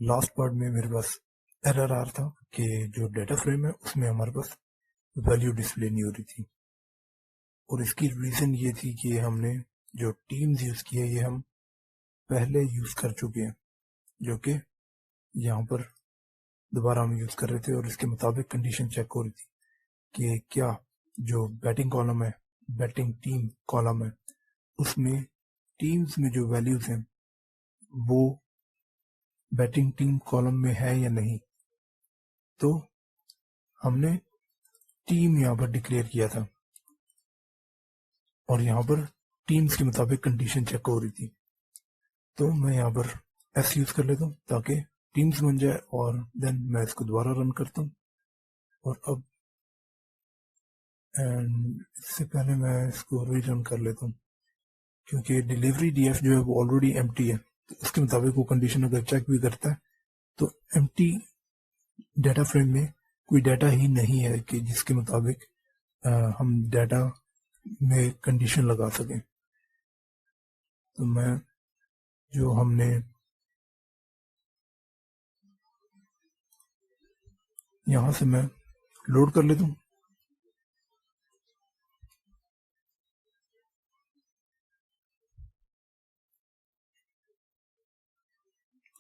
Last part में मेरे पास error आ रहा था कि जो डाटा फ्रेम है उसमें हमारे पास वैल्यू डिस्प्ले नहीं हो रही थी, और इसकी रीज़न ये थी कि हमने जो टीम्स यूज़ किए ये हम पहले यूज़ कर चुके हैं, जो कि यहाँ पर दोबारा हम यूज़ कर रहे थे, और इसके मुताबिक कंडीशन चेक हो रही थी कि क्या जो बैटिंग कॉलम है, बैटिंग टीम कॉलम है, उसमें टीम्स में जो वैल्यूज़ हैं वो बैटिंग टीम कॉलम में है या नहीं। तो हमने टीम यहाँ पर डिक्लेयर किया था, और यहाँ पर टीम्स के मुताबिक कंडीशन चेक हो रही थी। तो मैं यहाँ पर एस यूज़ कर लेता हूँ ताकि टीम्स बन जाए, और देन मैं इसको दोबारा रन करता हूँ। और अब इससे पहले मैं इसको री रन कर लेता हूँ, क्योंकि डिलीवरी डीएफ जो है वो ऑलरेडी एम्प्टी है, तो उसके मुताबिक वो कंडीशन अगर चेक भी करता है तो एम्प्टी डाटा फ्रेम में कोई डाटा ही नहीं है कि जिसके मुताबिक हम डाटा में कंडीशन लगा सकें। तो मैं जो हमने यहाँ से मैं लोड कर लेता हूँ।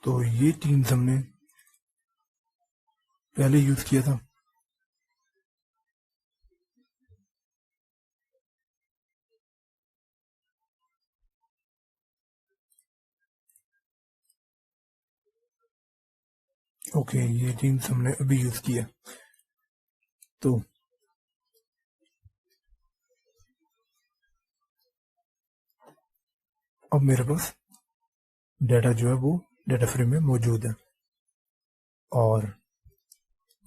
तो ये टीम्स हमने पहले यूज किया था, ओके ये टीम्स हमने अभी यूज किया। तो अब मेरे पास डाटा जो है वो डाटा फ्रेम में मौजूद है, और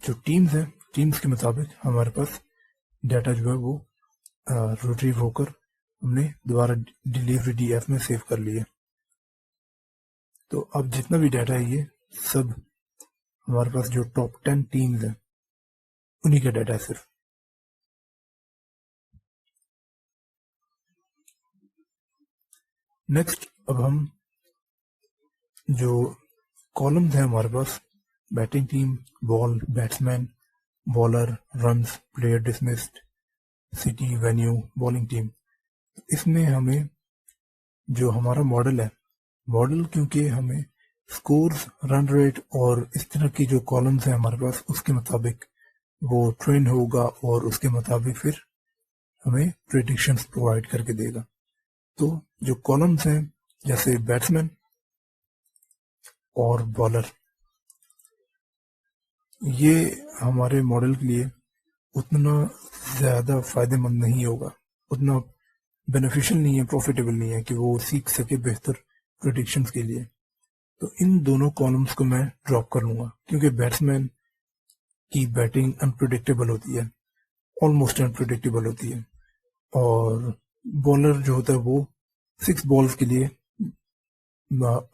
जो टीम्स है टीम्स के मुताबिक हमारे पास डाटा जो है वो रिट्रीव होकर हमने दोबारा डिलीवरी डीएफ में सेव कर लिया। तो अब जितना भी डाटा है ये सब हमारे पास जो टॉप 10 टीम्स हैं उन्हीं का डाटा है सिर्फ। नेक्स्ट अब हम जो कॉलम्स हैं हमारे पास, batting team, ball, batsman, bowler, runs, player dismissed, city, venue, bowling team, इसमें हमें जो हमारा मॉडल है, मॉडल क्योंकि हमें स्कोर्स, रन रेट और इस तरह की जो कॉलम्स हैं हमारे पास उसके मुताबिक वो ट्रेन होगा, और उसके मुताबिक फिर हमें प्रेडिक्शंस प्रोवाइड करके देगा। तो जो कॉलम्स हैं जैसे बैट्समैन और बॉलर, ये हमारे मॉडल के लिए उतना ज़्यादा फायदेमंद नहीं होगा, उतना बेनिफिशियल नहीं है, प्रॉफिटेबल नहीं है कि वो सीख सके बेहतर प्रेडिक्शंस के लिए। तो इन दोनों कॉलम्स को मैं ड्रॉप कर लूँगा, क्योंकि बैट्समैन की बैटिंग अनप्रिडिक्टेबल होती है, ऑलमोस्ट अनप्रिडिक्टेबल होती है, और बॉलर जो होता है वो 6 बॉल्स के लिए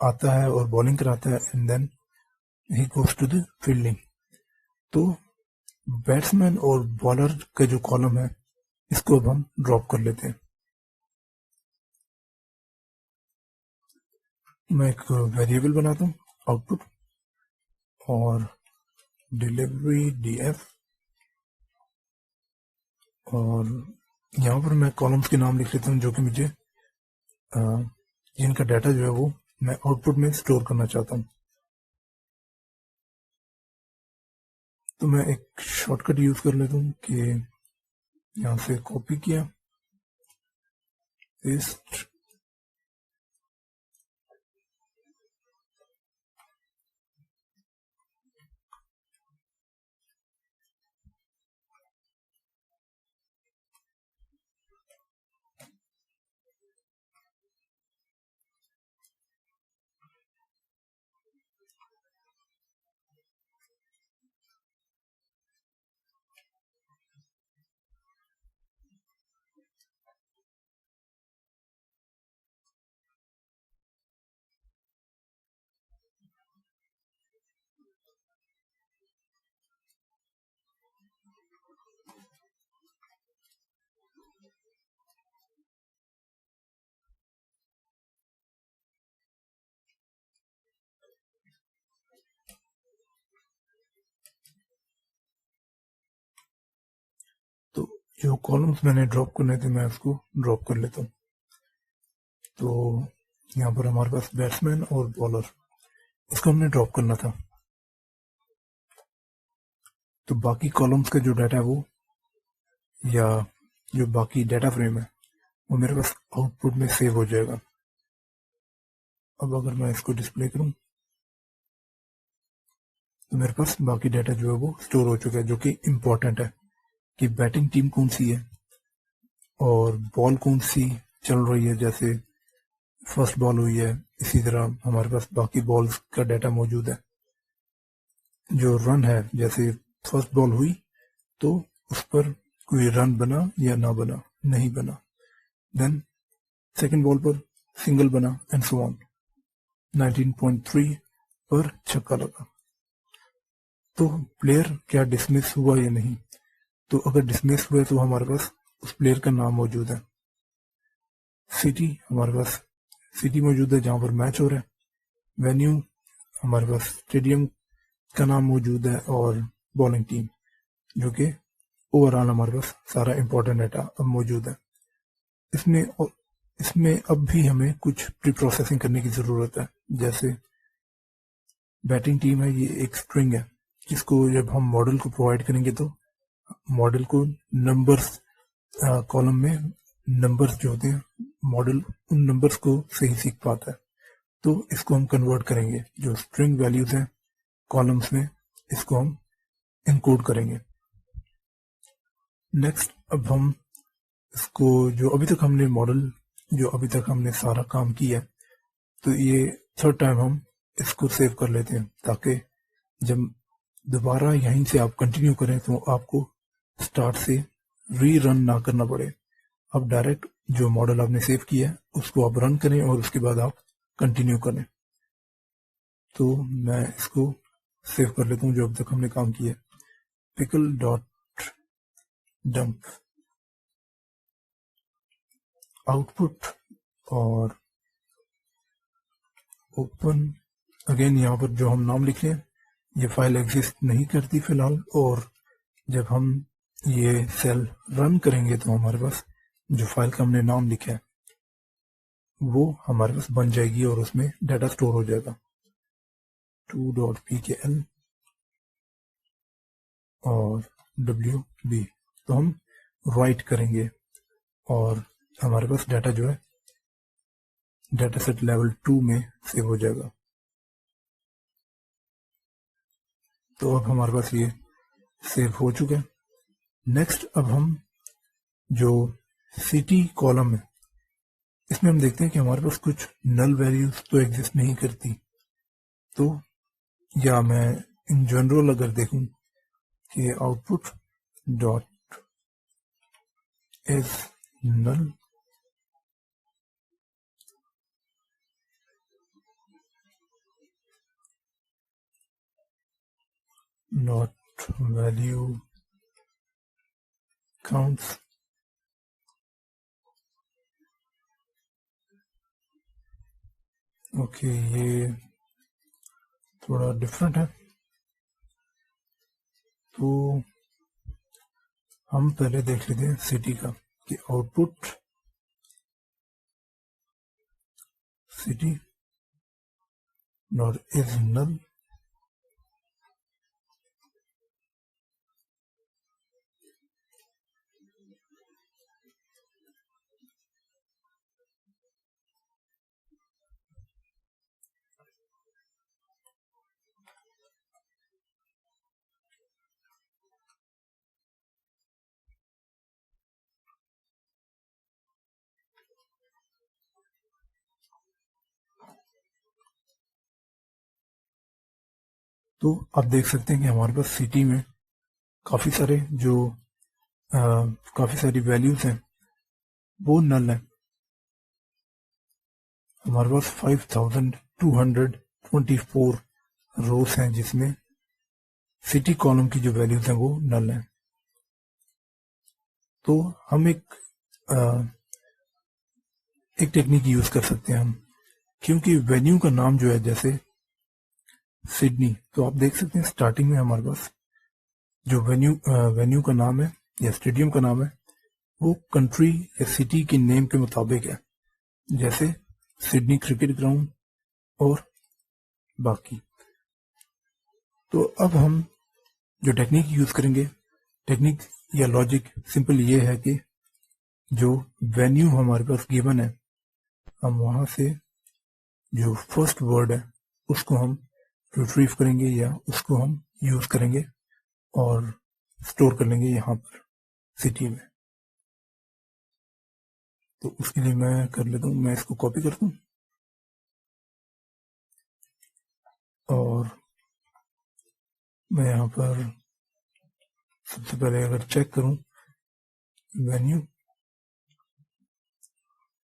आता है और बॉलिंग कराता है, and then he goes to the fielding. तो बैट्समैन और बॉलर का जो कॉलम है इसको अब हम ड्रॉप कर लेते हैं। मैं एक वेरिएबल बनाता हूँ आउटपुट, और डिलीवरी डीएफ, और यहाँ पर मैं कॉलम्स के नाम लिख लेता हूँ जो कि मुझे जिनका डाटा जो है वो मैं आउटपुट में स्टोर करना चाहता हूँ। तो मैं एक शॉर्टकट यूज कर लेता हूँ कि यहाँ से कॉपी किया, पेस्ट, जो कॉलम्स मैंने ड्रॉप करने थे मैं उसको ड्रॉप कर लेता हूँ। तो यहाँ पर हमारे पास बैट्समैन और बॉलर, इसको हमने ड्रॉप करना था। तो बाकी कॉलम्स का जो डाटा है वो, या जो बाकी डाटा फ्रेम है वो मेरे पास आउटपुट में सेव हो जाएगा। अब अगर मैं इसको डिस्प्ले करूं तो मेरे पास बाकी डाटा जो है वो स्टोर हो चुका है, जो कि इम्पोर्टेंट है कि बैटिंग टीम कौन सी है और बॉल कौन सी चल रही है। जैसे फर्स्ट बॉल हुई है, इसी तरह हमारे पास बाकी बॉल्स का डाटा मौजूद है। जो रन है, जैसे फर्स्ट बॉल हुई तो उस पर कोई रन बना या ना बना, नहीं बना। देन सेकंड बॉल पर सिंगल बना एंड सो ऑन। 19.3 पर छक्का लगा। तो प्लेयर क्या डिसमिस हुआ या नहीं, तो अगर डिसमिस हुआ तो हमारे पास उस प्लेयर का नाम मौजूद है। सिटी, हमारे पास सिटी मौजूद है जहां पर मैच हो रहा है। वेन्यू, हमारे पास स्टेडियम का नाम मौजूद है, और बॉलिंग टीम, जो कि ओवरऑल हमारे पास सारा इंपॉर्टेंट डाटा अब मौजूद है। इसमें अब भी हमें कुछ प्री प्रोसेसिंग करने की जरूरत है। जैसे बैटिंग टीम है, ये एक स्ट्रिंग है जिसको जब हम मॉडल को प्रोवाइड करेंगे तो मॉडल को नंबर्स, कॉलम में नंबर्स जो होते हैं, मॉडल उन नंबर्स को सही सीख पाता है। तो इसको हम कन्वर्ट करेंगे, जो स्ट्रिंग वैल्यूज हैं कॉलम्स में, इसको हम इनकोड करेंगे। नेक्स्ट, अब हम इसको, जो अभी तक हमने मॉडल, जो अभी तक हमने सारा काम किया है, तो ये थर्ड टाइम हम इसको सेव कर लेते हैं, ताकि जब दोबारा यहीं से आप कंटिन्यू करें तो आपको स्टार्ट से री रन ना करना पड़े। अब डायरेक्ट जो मॉडल आपने सेव किया है उसको आप रन करें और उसके बाद आप कंटिन्यू करें। तो मैं इसको सेव कर लेता हूँ जो अब तक हमने काम किया। पिकल डॉट डंप आउटपुट और ओपन। अगेन यहाँ पर जो हम नाम लिख रहे हैं, ये फाइल एग्जिस्ट नहीं करती फिलहाल, और जब हम ये सेल रन करेंगे तो हमारे पास जो फाइल का हमने नाम लिखा है वो हमारे पास बन जाएगी और उसमें डाटा स्टोर हो जाएगा। 2.pkl और wb, तो हम राइट करेंगे और हमारे पास डाटा जो है डाटा सेट लेवल 2 में सेव हो जाएगा। तो अब हमारे पास ये सेव हो चुका है। नेक्स्ट, अब हम जो सिटी कॉलम है इसमें हम देखते हैं कि हमारे पास कुछ नल वैल्यूज तो एग्जिस्ट नहीं करती। तो या मैं इन जनरल अगर देखूं कि output dot is null, not value counts, okay, ये थोड़ा डिफरेंट है। तो हम पहले देख लेते हैं सिटी का कि output city not is null, तो आप देख सकते हैं कि हमारे पास सिटी में काफी सारे जो काफी सारी वैल्यूज हैं वो नल है। हमारे पास 5224 रोज हैं जिसमें सिटी कॉलम की जो वैल्यूज हैं वो नल है। तो हम एक टेक्निक यूज कर सकते हैं हम, क्योंकि वेन्यू का नाम जो है जैसे सिडनी, तो आप देख सकते हैं स्टार्टिंग में हमारे पास जो वेन्यू का नाम है या स्टेडियम का नाम है वो कंट्री या सिटी के नेम के मुताबिक है, जैसे सिडनी क्रिकेट ग्राउंड और बाकी। तो अब हम जो टेक्निक यूज करेंगे, टेक्निक या लॉजिक सिंपल ये है कि जो वेन्यू हमारे पास गिवन है, हम वहां से जो फर्स्ट वर्ड है उसको हम रिट्रीव करेंगे या उसको हम यूज करेंगे और स्टोर कर लेंगे यहाँ पर सिटी में। तो उसके लिए मैं कर लेता हूँ, मैं इसको कॉपी करता हूँ और मैं यहाँ पर सबसे पहले अगर चेक करूं वेन्यू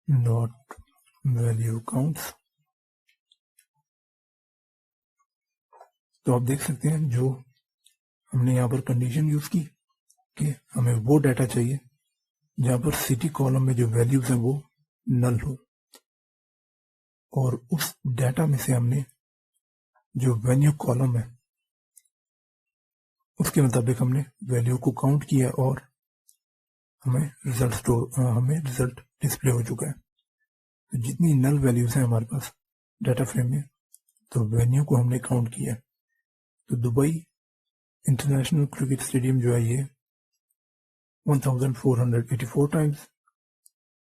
डॉट वैल्यू काउंट्स, तो आप देख सकते हैं जो हमने यहाँ पर कंडीशन यूज की कि हमें वो डाटा चाहिए जहां पर सिटी कॉलम में जो वैल्यूज हैं वो नल हो, और उस डाटा में से हमने जो वेन्यू कॉलम है उसके मुताबिक हमने वैल्यू को काउंट किया और हमें रिजल्ट डिस्प्ले हो चुका है। तो जितनी नल वैल्यूज हैं हमारे पास डाटा फ्रेम में, तो वेन्यू को हमने काउंट किया। तो दुबई इंटरनेशनल क्रिकेट स्टेडियम जो है ये 1484 टाइम्स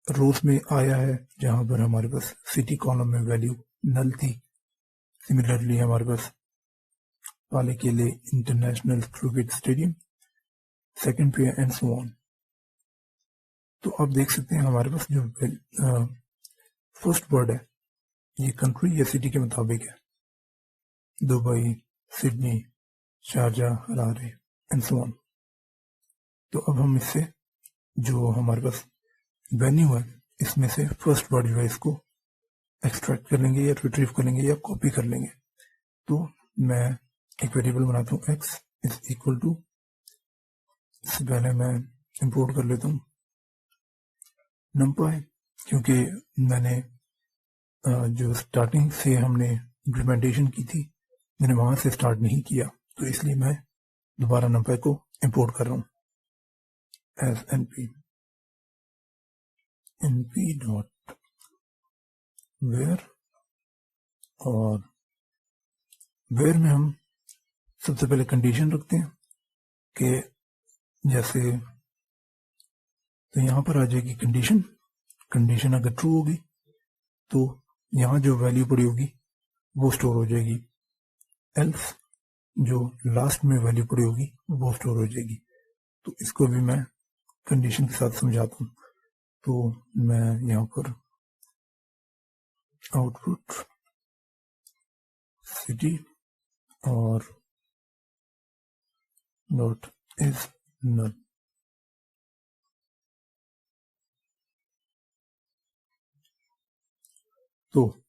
रोज में आया है, जहां पर हमारे पास सिटी कॉलम में वैल्यू नल थी। सिमिलरली हमारे पास पाले केले इंटरनेशनल क्रिकेट स्टेडियम सेकंड पे एंड सो ऑन। तो आप देख सकते हैं हमारे पास जो फर्स्ट वर्ड है ये कंट्री या सिटी के मुताबिक है, Dubai, Sydney, Sharjah, Harare and so on. तो अब हम इससे जो हमारे पास वेन्यू है इसमें से फर्स्ट वर्ड जो है इसको एक्सट्रैक्ट कर लेंगे या रिट्रीव कर लेंगे या कॉपी कर लेंगे। तो मैं एक वेरिएबल बनाता हूँ x इज इक्वल टू, इससे पहले मैं इंपोर्ट कर लेता हूँ numpy, क्योंकि मैंने जो स्टार्टिंग से हमने इम्प्लीमेंटेशन की थी मैंने वहां से स्टार्ट नहीं किया, तो इसलिए मैं दोबारा numpy को इंपोर्ट कर रहा हूँ एज np डॉट वेयर, और वेयर में हम सबसे पहले कंडीशन रखते हैं कि जैसे, तो यहां पर आ जाएगी कंडीशन अगर ट्रू होगी तो यहां जो वैल्यू पड़ी होगी वो स्टोर हो जाएगी, एल्स जो लास्ट में वैल्यू पड़ी होगी वो स्टोर हो जाएगी। तो इसको भी मैं कंडीशन के साथ समझाता हूँ। तो मैं यहां पर आउटपुट सिटी और डॉट इज नल, तो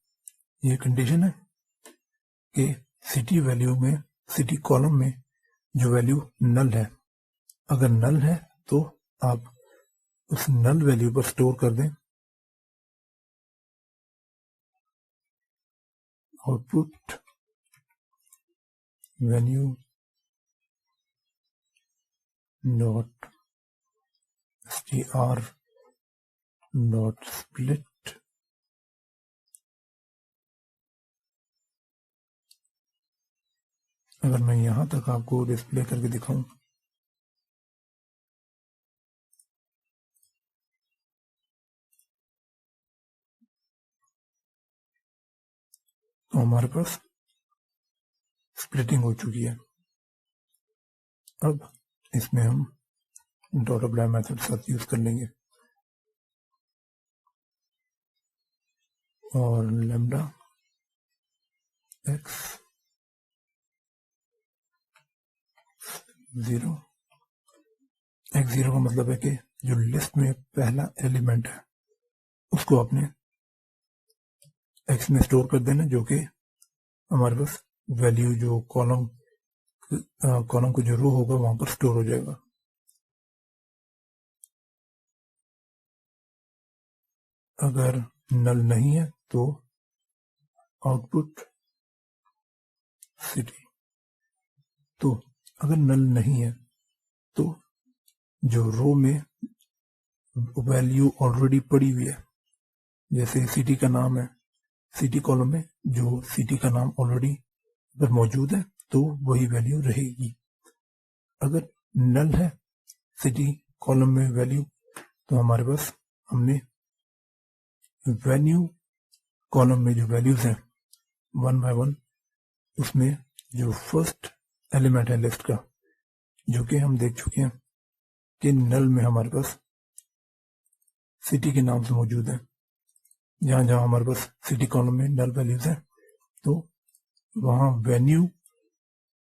ये कंडीशन है कि सिटी कॉलम में जो वैल्यू नल है, अगर नल है तो आप उस नल वैल्यू पर स्टोर कर दें output venue dot str dot split, अगर मैं यहां तक आपको डिस्प्ले करके दिखाऊं तो हमारे पास स्प्लिटिंग हो चुकी है। अब इसमें हम डॉट अप्लाई मेथड साथ यूज कर लेंगे और लैम्डा x 0, x 0 का मतलब है कि जो लिस्ट में पहला एलिमेंट है उसको आपने x में स्टोर कर देना, जो कि हमारे पास वैल्यू जो कॉलम को जो रो होगा वहां पर स्टोर हो जाएगा। अगर नल नहीं है तो आउटपुट सिटी, तो अगर नल नहीं है तो जो रो में वैल्यू ऑलरेडी पड़ी हुई है, जैसे सिटी का नाम है, सिटी कॉलम में जो सिटी का नाम ऑलरेडी अगर मौजूद है तो वही वैल्यू रहेगी। अगर नल है सिटी कॉलम में वैल्यू, तो हमारे पास हमने वैल्यू कॉलम में जो वैल्यूज हैं 1 बाय 1, उसमें जो फर्स्ट एलिमेंट है लिस्ट का, जो कि हम देख चुके हैं कि नल में हमारे पास सिटी के नाम से मौजूद है। जहां जहां हमारे पास सिटी कॉलम में नल वैल्यूज है तो वहां वेन्यू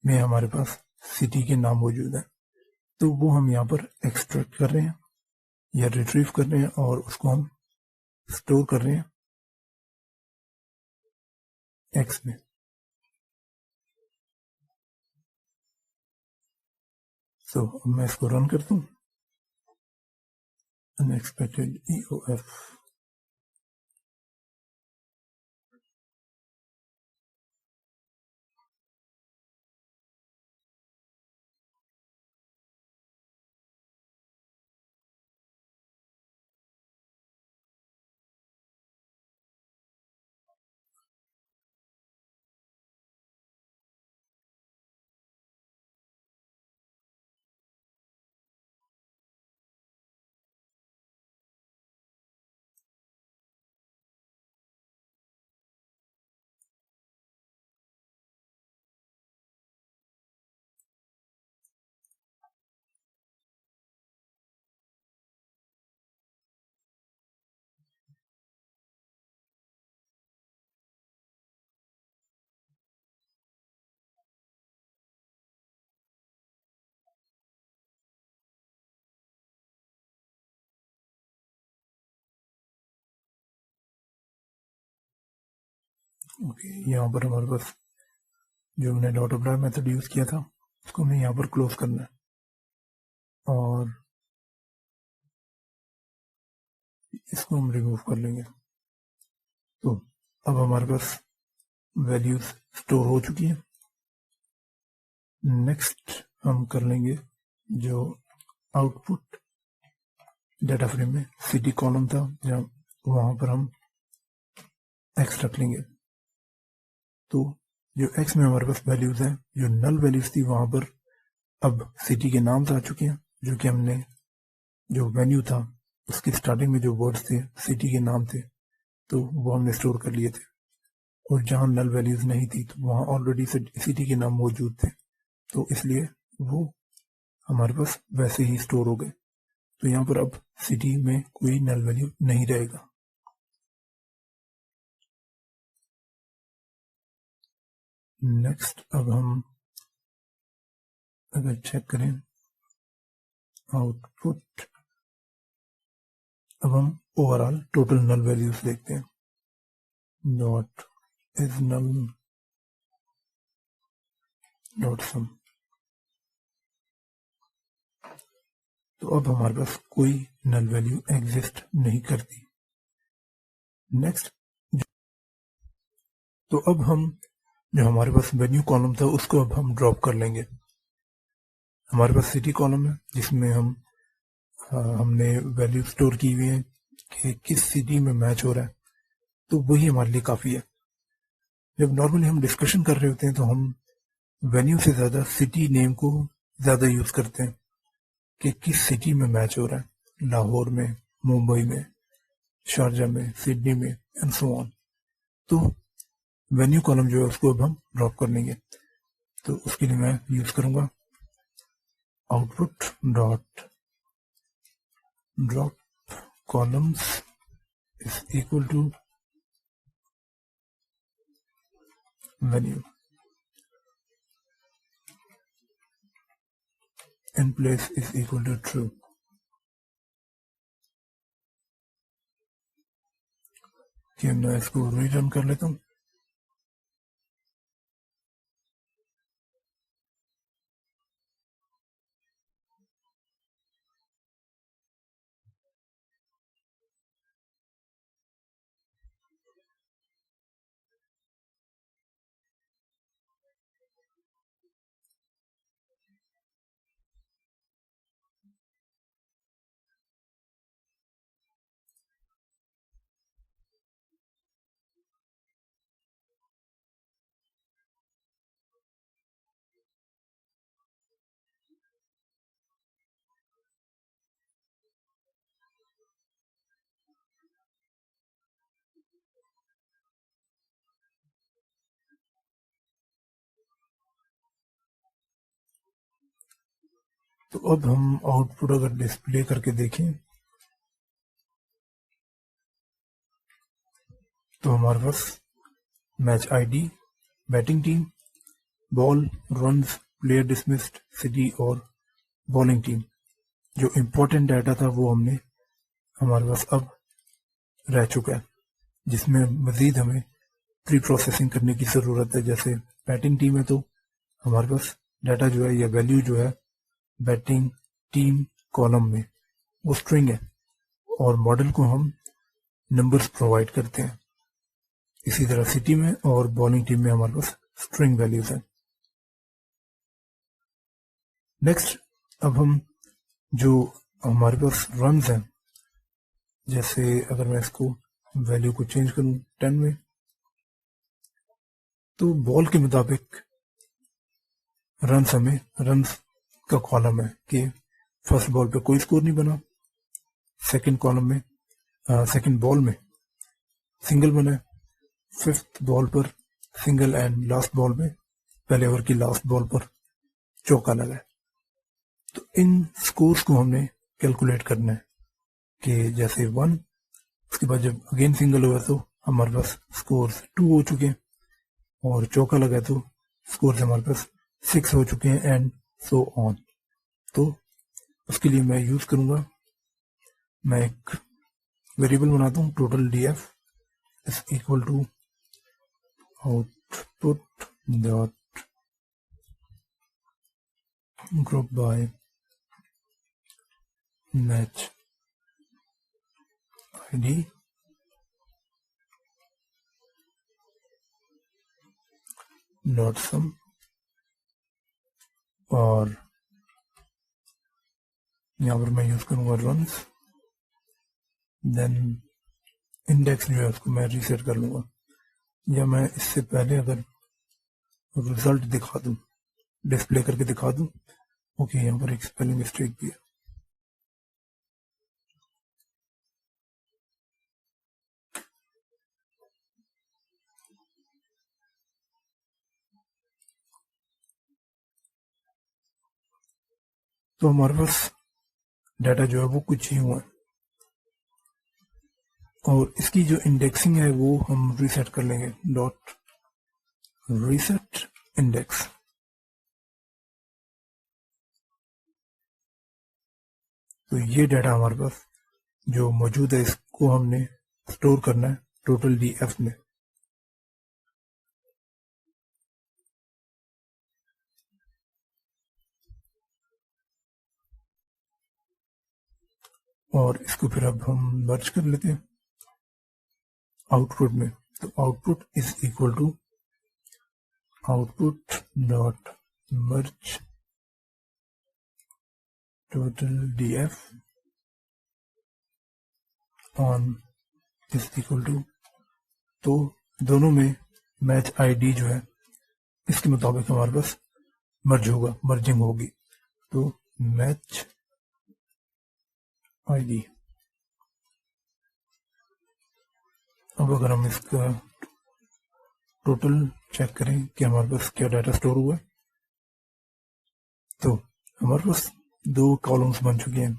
में हमारे पास सिटी के नाम मौजूद है, तो वो हम यहाँ पर एक्सट्रैक्ट कर रहे हैं या रिट्रीव कर रहे हैं और उसको हम स्टोर कर रहे हैं एक्स में। सो अब मैं इसको रन करता हूँ। Unexpected EOF, okay. यहाँ पर हमारे पास जो हमने डॉट अप्लाई मेथड यूज किया था उसको हमें यहाँ पर क्लोज करना है और इसको हम रिमूव कर लेंगे। तो अब हमारे पास वैल्यूज स्टोर हो चुकी है। नेक्स्ट हम कर लेंगे जो आउटपुट डाटा फ्रेम में सिटी कॉलम था, जहाँ वहां पर हम एक्स रख लेंगे। तो जो एक्स में हमारे पास वैल्यूज हैं, जो नल वैल्यूज थी वहां पर अब सिटी के नाम आ चुके हैं, जो कि हमने जो वेन्यू था उसकी स्टार्टिंग में जो वर्ड्स थे सिटी के नाम थे, तो वो हमने स्टोर कर लिए थे। और जहां नल वैल्यूज नहीं थी तो वहां ऑलरेडी सिटी के नाम मौजूद थे, तो इसलिए वो हमारे पास वैसे ही स्टोर हो गए। तो यहाँ पर अब सिटी में कोई नल वैल्यू नहीं रहेगा। नेक्स्ट अब हम अगर चेक करें आउटपुट, अब हम ओवरऑल टोटल नल वैल्यूज देखते हैं। डॉट इज नल डॉट सम, तो अब हमारे पास कोई नल वैल्यू एग्जिस्ट नहीं करती। नेक्स्ट, तो अब हम जो हमारे पास वेन्यू कॉलम था उसको अब हम ड्रॉप कर लेंगे। हमारे पास सिटी कॉलम है जिसमें हमने वैल्यू स्टोर की हुई है कि किस सिटी में मैच हो रहा है, तो वही हमारे लिए काफी है। जब नॉर्मली हम डिस्कशन कर रहे होते हैं तो हम वेन्यू से ज्यादा सिटी नेम को ज्यादा यूज करते हैं कि किस सिटी में मैच हो रहा है, लाहौर में, मुंबई में, शारजा में, सिडनी में एंड सो ऑन। तो वेन्यू कॉलम जो है उसको अब हम ड्रॉप कर लेंगे। तो उसके लिए मैं यूज करूंगा output dot drop columns is equal to venue in place is equal to true। कि मैं इसको रीरन कर लेता हूँ। तो अब हम आउटपुट अगर डिस्प्ले करके देखें तो हमारे पास match ID, batting team, ball, runs, player dismissed, city और बॉलिंग टीम, जो इम्पोर्टेंट डाटा था वो हमारे पास अब रह चुका है, जिसमें मजीद हमें प्री प्रोसेसिंग करने की ज़रूरत है। जैसे बैटिंग टीम है तो हमारे पास डाटा जो है या वैल्यू जो है बैटिंग टीम कॉलम में वो स्ट्रिंग है और मॉडल को हम नंबर्स प्रोवाइड करते हैं। इसी तरह सिटी में और बॉलिंग टीम में हमारे पास स्ट्रिंग वैल्यूज हैं। नेक्स्ट अब हम जो हमारे पास रन्स हैं, जैसे अगर मैं इसको वैल्यू को चेंज करूं 10 में, तो बॉल के मुताबिक रन्स का कॉलम है कि फर्स्ट बॉल पे कोई स्कोर नहीं बना, सेकंड कॉलम में सेकंड बॉल में सिंगल बना, फिफ्थ बॉल पर सिंगल एंड लास्ट बॉल में पहले ओवर की लास्ट बॉल पर चौका लगा है। तो इन स्कोर्स को हमने कैलकुलेट करना है कि जैसे 1, उसके बाद जब अगेन सिंगल हुआ तो हमारे पास स्कोर्स 2 हो चुके हैं और चौका लगा तो स्कोर्स हमारे पास 6 हो चुके हैं एंड सो ऑन। तो उसके लिए मैं यूज करूंगा, मैं एक वेरिएबल बनाता हूं, total DF is equal to output dot group by match ID dot sum, और यहाँ पर मैं यूज करूंगा रन्स, देन इंडेक्स जो है उसको मैं रीसेट कर लूंगा, या मैं इससे पहले अगर रिजल्ट दिखा दूं, डिस्प्ले करके दिखा दूं, ओके यहाँ पर एक स्पेलिंग मिस्टेक भी है। तो हमारे पास डाटा जो है वो कुछ ही हुआ है और इसकी जो इंडेक्सिंग है वो हम रीसेट कर लेंगे, डॉट रीसेट इंडेक्स। तो ये डाटा हमारे पास जो मौजूद है इसको हमने स्टोर करना है टोटल डीएफ में। और इसको फिर अब हम मर्ज कर लेते हैं आउटपुट में। तो output is equal to output dot merge total DF on is equal to, तो दोनों में मैच आईडी जो है इसके मुताबिक हमारे पास मर्ज होगा, मर्जिंग होगी। तो मैच आईडी, अब अगर हम इसका टोटल चेक करें कि हमारे पास क्या डाटा स्टोर हुआ है, तो हमारे पास 2 कॉलम्स बन चुके हैं,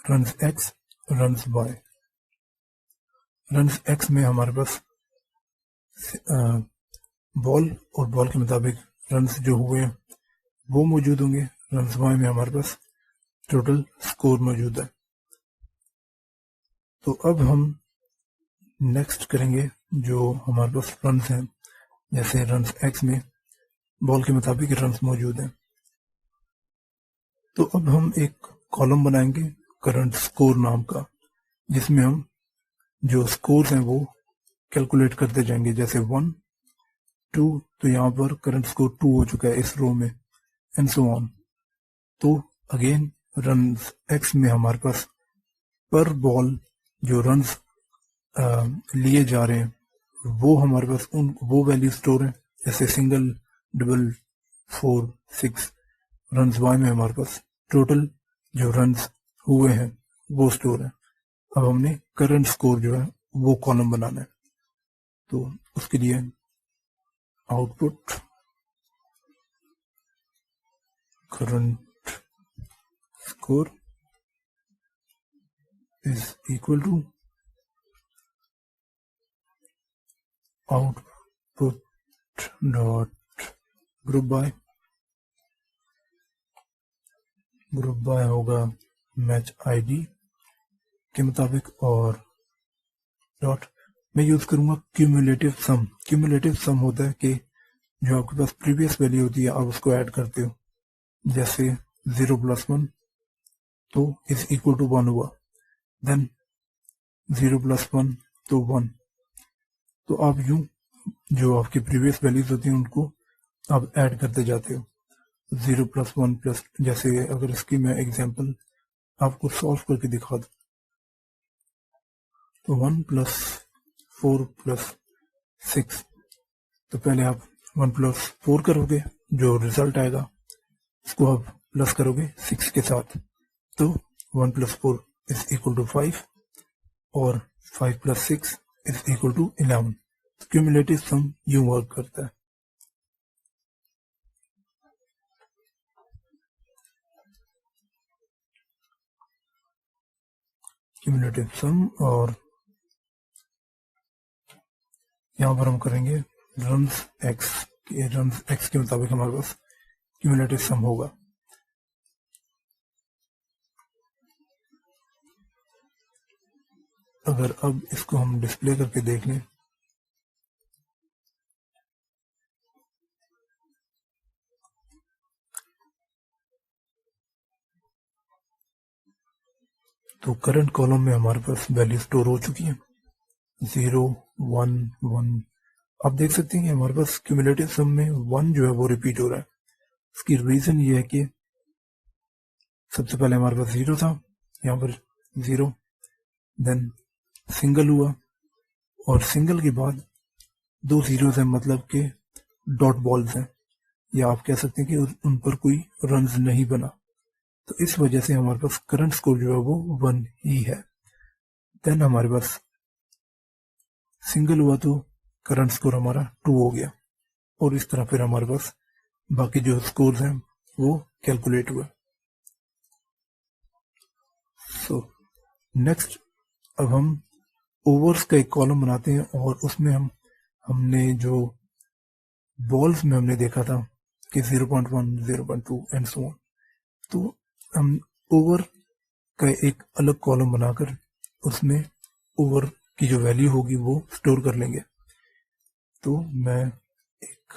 runs X, runs Y. Runs X में हमारे पास बॉल और बॉल के मुताबिक रन्स जो हुए हैं वो मौजूद होंगे, रन्स वाई में हमारे पास टोटल स्कोर मौजूद है। तो अब हम नेक्स्ट करेंगे जो हमारे पास रन्स हैं, जैसे रन्स एक्स में बॉल के मुताबिक रन्स मौजूद हैं, तो अब हम एक कॉलम बनाएंगे करंट स्कोर नाम का, जिसमें हम जो स्कोर्स हैं वो कैलकुलेट करते जाएंगे, जैसे 1, 2, तो यहाँ पर करंट स्कोर 2 हो चुका है इस रो में एंड सो ऑन। तो अगेन रन्स एक्स में हमारे पास पर बॉल जो रन्स लिए जा रहे हैं वो हमारे पास वो वैल्यू स्टोर है, जैसे सिंगल, डबल, 4, 6। रन्स वाई में हमारे पास टोटल जो रन्स हुए हैं वो स्टोर है। अब हमने करंट स्कोर जो है वो कॉलम बनाना है, तो उसके लिए output current score is equal to output dot group by होगा मैच आईडी के मुताबिक, और डॉट मैं यूज करूंगा क्यूमुलेटिव सम। क्यूमुलेटिव सम होता है कि जो आपके पास प्रीवियस वैल्यू होती है आप उसको ऐड करते हो, जैसे 0 + 1 तो इज इक्वल टू 1 हुआ, देन 0 + 1 तो 1। तो आप यूं जो आपकी प्रीवियस वैल्यूज होती हैं उनको आप ऐड करते जाते हो। 0 + 1 प्लस, जैसे अगर इसकी मैं एग्जांपल आपको सॉल्व करके दिखा दूं तो 1 + 4 + 6, तो पहले आप 1 + 4 करोगे, जो रिजल्ट आएगा उसको आप प्लस करोगे 6 के साथ, तो 1 + 4 इज इक्वल टू 5 और 5 + 6 इज इक्वल टू 11। क्यूमुलेटिव सम यूं वर्क करता है। क्यूमुलेटिव सम, और यहाँ पर हम करेंगे रन्स एक्स के मुताबिक हमारे पास क्यूमुलेटिव सम होगा। अगर अब इसको हम डिस्प्ले करके देख लें तो करंट कॉलम में हमारे पास वैल्यू स्टोर हो चुकी है 0 1 1। आप देख सकते हैं कि हमारे पास क्यूमुलेटिव सम में 1 जो है वो रिपीट हो रहा है। इसकी रीजन ये है कि सबसे पहले हमारे पास 0 था, यहाँ पर 0, देन सिंगल हुआ, और सिंगल के बाद 2 जीरोस हैं, मतलब कि डॉट बॉल्स हैं, या आप कह सकते हैं कि उन पर कोई रन्स नहीं बना, तो इस वजह से हमारे पास करंट स्कोर जो है वो 1 ही है। देन हमारे पास सिंगल हुआ तो करंट स्कोर हमारा 2 हो गया, और इस तरह फिर हमारे पास बाकी जो स्कोर्स हैं वो कैलकुलेट हुआ। सो नेक्स्ट अब हम ओवर्स का एक कॉलम बनाते हैं, और उसमें हमने जो बॉल्स में हमने देखा था कि 0.1 0.2 एंड सो ऑन, तो हम ओवर का एक अलग कॉलम बनाकर उसमें ओवर की जो वैल्यू होगी वो स्टोर कर लेंगे। तो मैं एक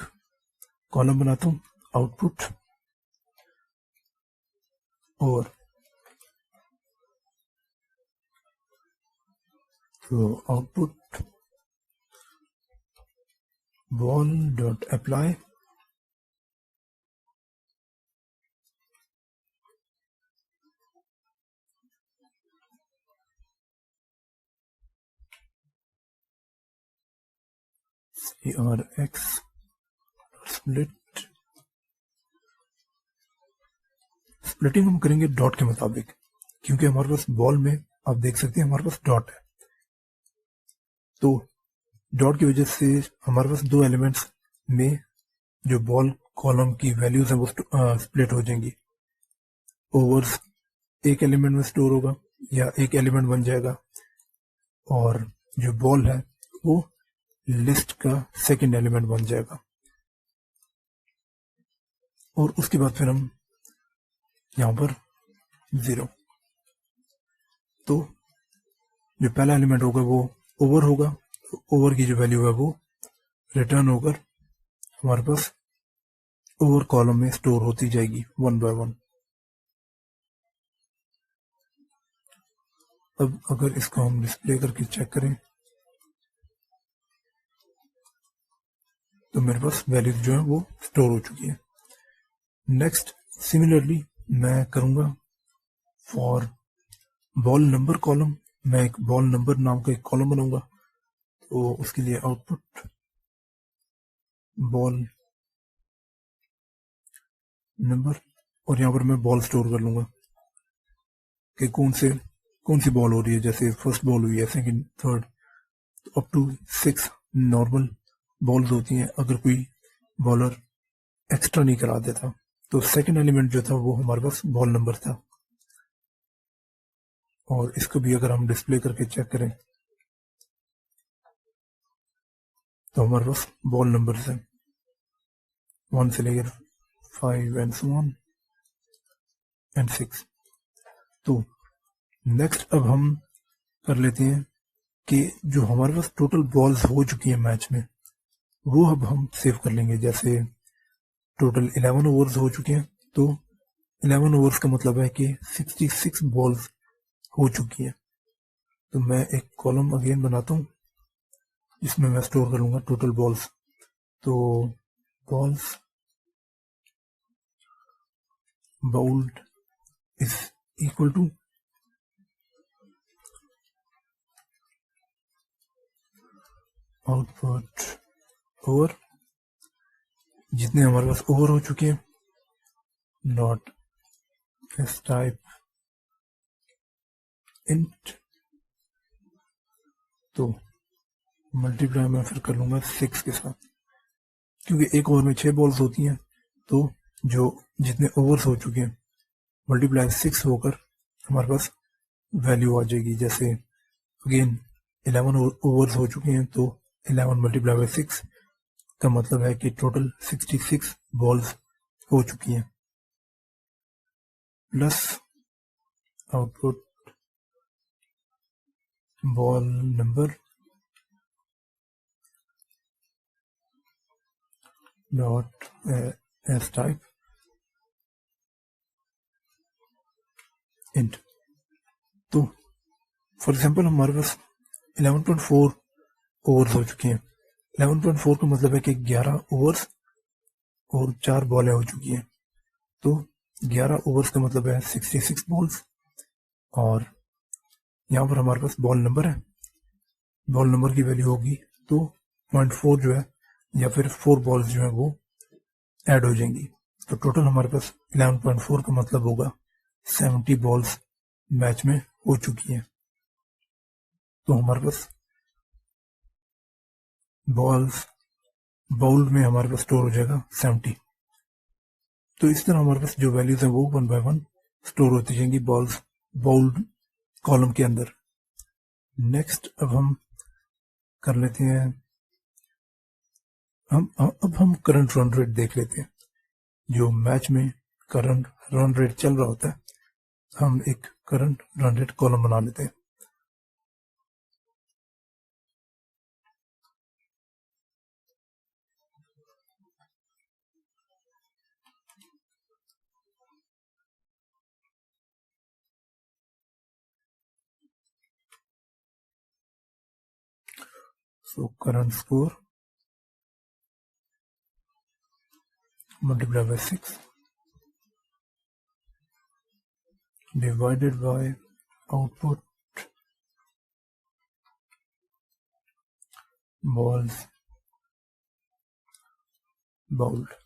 कॉलम बनाता हूं आउटपुट ओवर, तो output ball dot apply CRX split. Splitting हम करेंगे डॉट के मुताबिक, क्योंकि हमारे पास बॉल में आप देख सकते हैं हमारे पास डॉट है, तो डॉट की वजह से हमारे पास 2 एलिमेंट्स में जो बॉल कॉलम की वैल्यूज है वो स्प्लिट हो जाएंगी। ओवर्स एक एलिमेंट में स्टोर होगा या एक एलिमेंट बन जाएगा, और जो बॉल है वो लिस्ट का सेकंड एलिमेंट बन जाएगा, और उसके बाद फिर हम यहां पर 0, तो जो पहला एलिमेंट होगा वो ओवर होगा, तो ओवर की जो वैल्यू है वो रिटर्न होकर हमारे पास ओवर कॉलम में स्टोर होती जाएगी 1 by 1। अब अगर इसको हम डिस्प्ले करके चेक करें तो मेरे पास वैल्यूज जो है वो स्टोर हो चुकी है। नेक्स्ट सिमिलरली मैं करूंगा फॉर बॉल नंबर कॉलम, मैं एक बॉल नंबर नाम का एक कॉलम बनाऊंगा, तो उसके लिए आउटपुट बॉल नंबर, और यहां पर मैं बॉल स्टोर कर लूंगा कि कौन सी बॉल हो रही है, जैसे फर्स्ट बॉल हुई है, सेकंड, थर्ड, तो अप टू 6 नॉर्मल बॉल्स होती हैं अगर कोई बॉलर एक्स्ट्रा नहीं करा देता। तो सेकंड एलिमेंट जो था वो हमारे पास बॉल नंबर था। और इसको भी अगर हम डिस्प्ले करके चेक करें तो हमारे पास बॉल नंबर है 1 से लेकर 5 एंड सो ऑन एंड 6। तो नेक्स्ट अब हम कर लेते हैं कि जो हमारे पास टोटल बॉल्स हो चुकी है मैच में वो अब हम सेव कर लेंगे। जैसे टोटल 11 ओवर्स हो चुके हैं, तो 11 ओवर्स का मतलब है कि 66 बॉल्स हो चुकी है। तो मैं एक कॉलम अगेन बनाता हूँ जिसमें मैं स्टोर करूंगा टोटल बॉल्स। तो balls bowled is equal to output over, जितने हमारे पास ओवर हो चुके हैं, नॉट एस टाइप इंट। तो मल्टीप्लाई मैं फिर कर लूंगा 6 के साथ, क्योंकि एक ओवर में 6 बॉल्स होती हैं। तो जो जितने ओवर्स हो चुके हैं मल्टीप्लाई 6 होकर हमारे पास वैल्यू आ जाएगी। जैसे अगेन 11 ओवर्स हो चुके हैं, तो 11 मल्टीप्लाई बाई 6 का मतलब है कि टोटल 66 बॉल्स हो चुकी हैं, plus output ball number dot S type int. तो फॉर एग्जांपल हमारे पास 11.4 ओवर्स हो चुके हैं। 11.4 का मतलब है कि 11 ओवर्स और 4 बॉलें हो चुकी हैं। तो 11 ओवर्स का मतलब है 66 बॉल्स, और यहाँ पर हमारे पास बॉल नंबर है, बॉल नंबर की वैल्यू होगी तो 0.4 जो है या फिर 4 बॉल्स जो है वो ऐड हो जाएंगी। तो टोटल हमारे पास 11.4 का मतलब होगा 70 बॉल्स मैच में हो चुकी हैं। तो हमारे पास बॉल्स बाउल में हमारे पास स्टोर हो जाएगा 70। तो इस तरह हमारे पास जो वैल्यूज है वो 1 बाय 1 स्टोर होती जाएंगी बॉल्स बाउल्ड कॉलम के अंदर। नेक्स्ट अब हम कर लेते हैं, अब हम करंट रन रेट देख लेते हैं। जो मैच में करंट रन रेट चल रहा होता है, हम एक करंट रन रेट कॉलम बना लेते हैं। So current score multiplied by 6 divided by output balls bowled।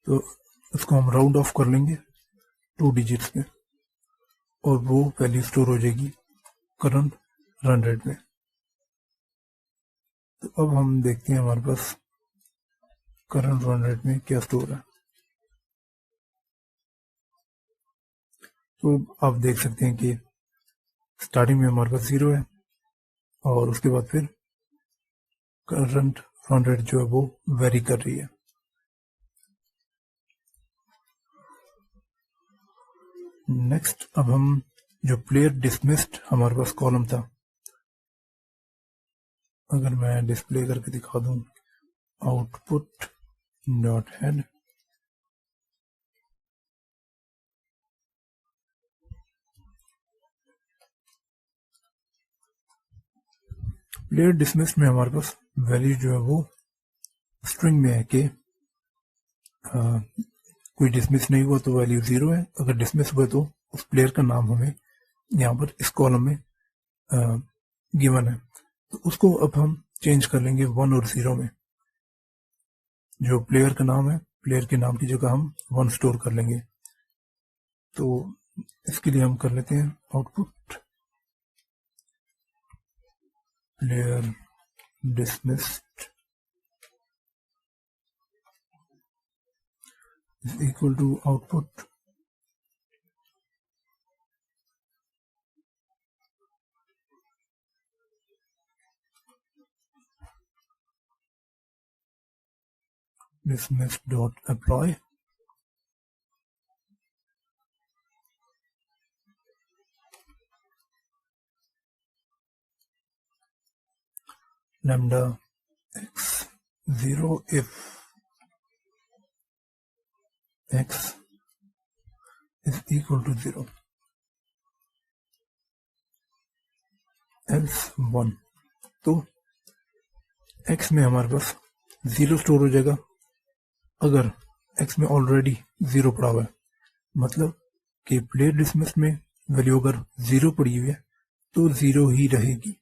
तो इसको हम राउंड ऑफ कर लेंगे 2 डिजिट्स में, और वो वैल्यू स्टोर हो जाएगी करंट रन रेट में। तो अब हम देखते हैं हमारे पास करंट रन रेट में क्या स्टोर है। तो आप देख सकते हैं कि स्टार्टिंग में हमारे पास 0 है, और उसके बाद फिर करंट रन रेट जो है वो वेरी कर रही है। नेक्स्ट अब हम जो प्लेयर डिसमिस्ड हमारे पास कॉलम था, अगर मैं डिस्प्ले करके दिखा दूं output dot head, player dismissed में हमारे पास वैल्यू जो है वो स्ट्रिंग में है कि कोई डिसमिस नहीं हुआ तो वैल्यू 0 है, अगर डिसमिस हुआ तो उस प्लेयर का नाम हमें यहाँ पर इस कॉलम में गिवन है। तो उसको अब हम चेंज कर लेंगे 1 और 0 में। जो प्लेयर का नाम है, प्लेयर के नाम की जगह हम 1 स्टोर कर लेंगे। तो इसके लिए हम कर लेते हैं output player dismissed is equal to output dismissed dot apply lambda x 0 if x is equal to 0 else 1। तो x में हमारे पास 0 स्टोर हो जाएगा अगर x में ऑलरेडी 0 पड़ा हुआ है, मतलब कि प्लेयर डिसमिस में वैल्यू अगर 0 पड़ी हुई है तो 0 ही रहेगी।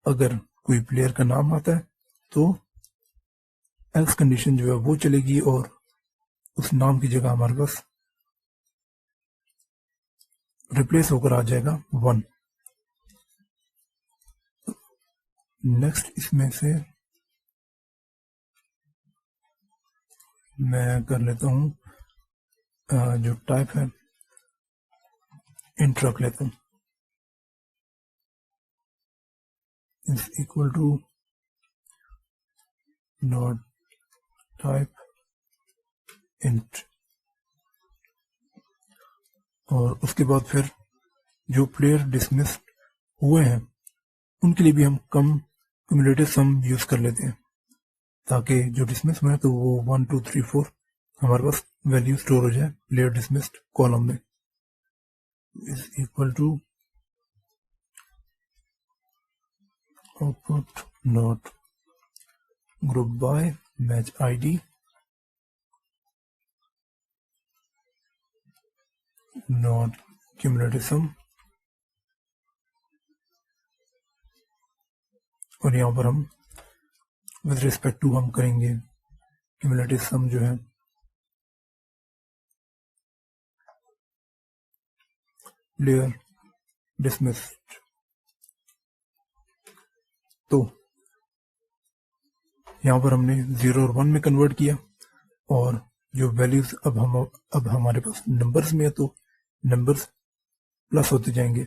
अगर कोई प्लेयर का नाम आता है तो एल्स कंडीशन जो है वो चलेगी और उस नाम की जगह हमारे पास रिप्लेस होकर आ जाएगा 1। नेक्स्ट इसमें से मैं कर लेता हूं जो टाइप है इंट रख लेता हूं is equal to dot type int, और उसके बाद फिर जो प्लेयर डिसमिस हुए हैं उनके लिए भी हम कम क्यूमुलेटिव सम यूज कर लेते हैं ताकि जो डिसमिस हुए हैं तो वो 1 2 3 4 हमारे पास वैल्यू स्टोर हो जाए प्लेयर डिसमिस्ड कॉलम में। Is equal to output dot group by match ID dot cumulative sum, और यहाँ पर हम विद रिस्पेक्ट टू हम करेंगे क्यूमुलेटिव सम जो है प्लेयर डिसमिस्ड। तो यहाँ पर हमने 0 और 1 में कन्वर्ट किया और जो वैल्यूज अब हमारे पास नंबर्स में है तो नंबर्स प्लस होते जाएंगे।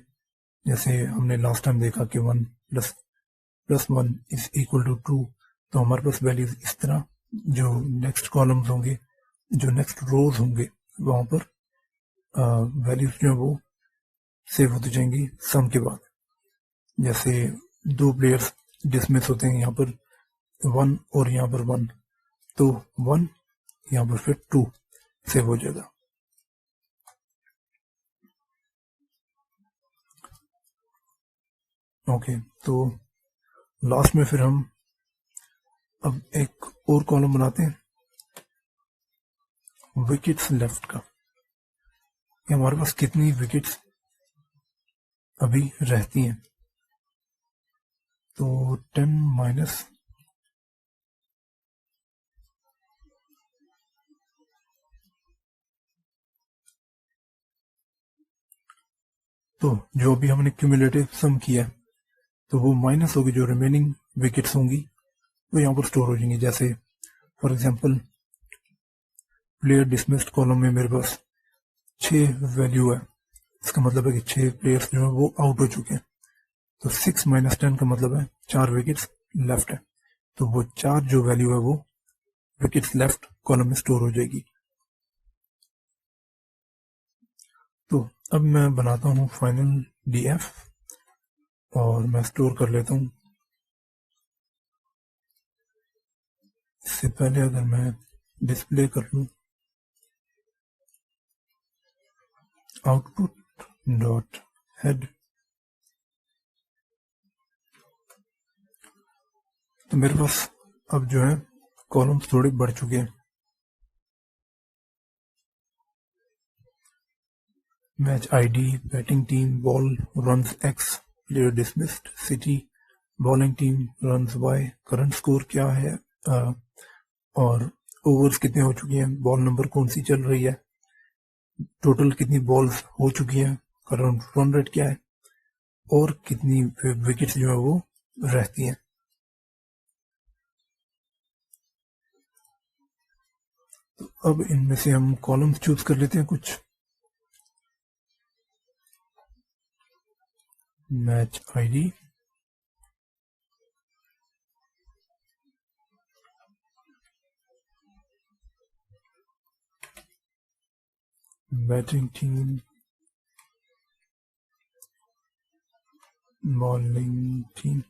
जैसे हमने लास्ट टाइम देखा कि 1 प्लस 1 इज इक्वल टू 2, तो हमारे पास वैल्यूज इस तरह जो नेक्स्ट कॉलम्स होंगे, जो नेक्स्ट रोज होंगे, वहां पर वैल्यूज जो है वो सेव होती जाएंगी सम के बाद। जैसे 2 प्लेयर्स डिसमिस होते हैं यहाँ पर 1 और यहाँ पर 1, तो 1 यहाँ पर फिर 2 सेव हो जाएगा। ओके, तो लास्ट में फिर हम अब एक और कॉलम बनाते हैं विकेट्स लेफ्ट का, कि हमारे पास कितनी विकेट्स अभी रहती हैं। तो 10 माइनस तो जो अभी हमने क्यूमुलेटिव सम किया है तो वो माइनस होगी, जो रिमेनिंग विकेट्स होंगी वो यहाँ पर स्टोर हो जाएंगी। जैसे for example player dismissed column में मेरे पास 6 वैल्यू है, इसका मतलब है कि 6 प्लेयर्स जो है वो आउट हो चुके हैं। तो 6 माइनस 10 का मतलब है 4 विकेट्स लेफ्ट है, तो वो 4 जो वैल्यू है वो विकेट्स लेफ्ट कॉलम में स्टोर हो जाएगी। तो अब मैं बनाता हूँ फाइनल डीएफ और मैं स्टोर कर लेता हूँ। इससे पहले अगर मैं डिस्प्ले कर लूँ आउटपुट डॉट हेड, तो मेरे पास अब जो है कॉलम्स थोड़े बढ़ चुके हैं। Match ID, batting team, ball, runs X, player dismissed, city, bowling team runs by, current score क्या है, और ओवर्स कितने हो चुकी हैं, बॉल नंबर कौन सी चल रही है, टोटल कितनी बॉल्स हो चुकी हैं, करंट रन रेट क्या है, और कितनी विकेट्स जो है वो रहती हैं। तो अब इनमें से हम कॉलम्स चूज कर लेते हैं कुछ। Match ID, batting team, bowling team,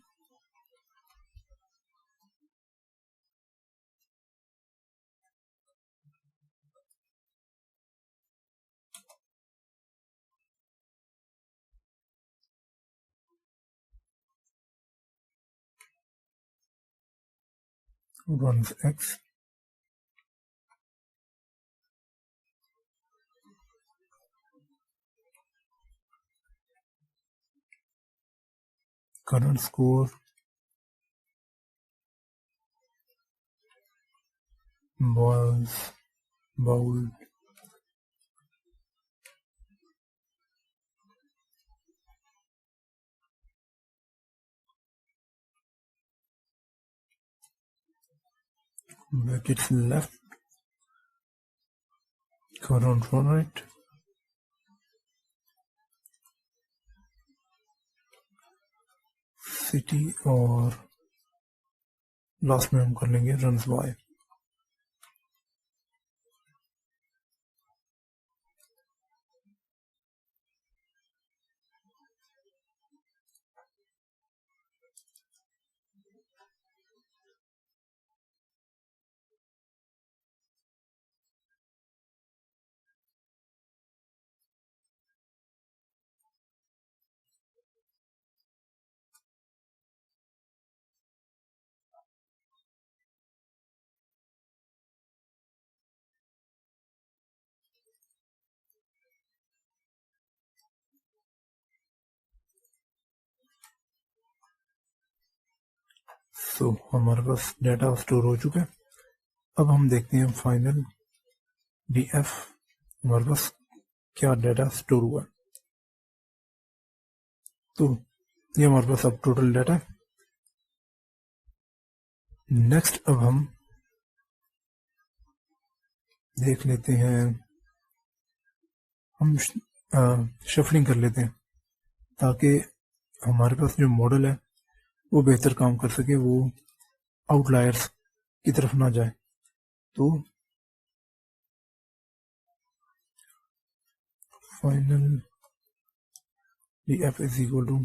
runs X, current score, balls bowled, wickets left, current run rate, city, और लास्ट में हम कर लेंगे रन्स बाय। सो हमारे पास डाटा स्टोर हो चुका है। अब हम देखते हैं फाइनल डीएफ हमारे पास क्या डाटा स्टोर हुआ। तो ये हमारे पास अब टोटल डाटा है। नेक्स्ट अब हम देख लेते हैं, हम शफलिंग कर लेते हैं ताकि हमारे पास जो मॉडल है वो बेहतर काम कर सके, वो आउटलायर्स की तरफ ना जाए। तो final df is equal to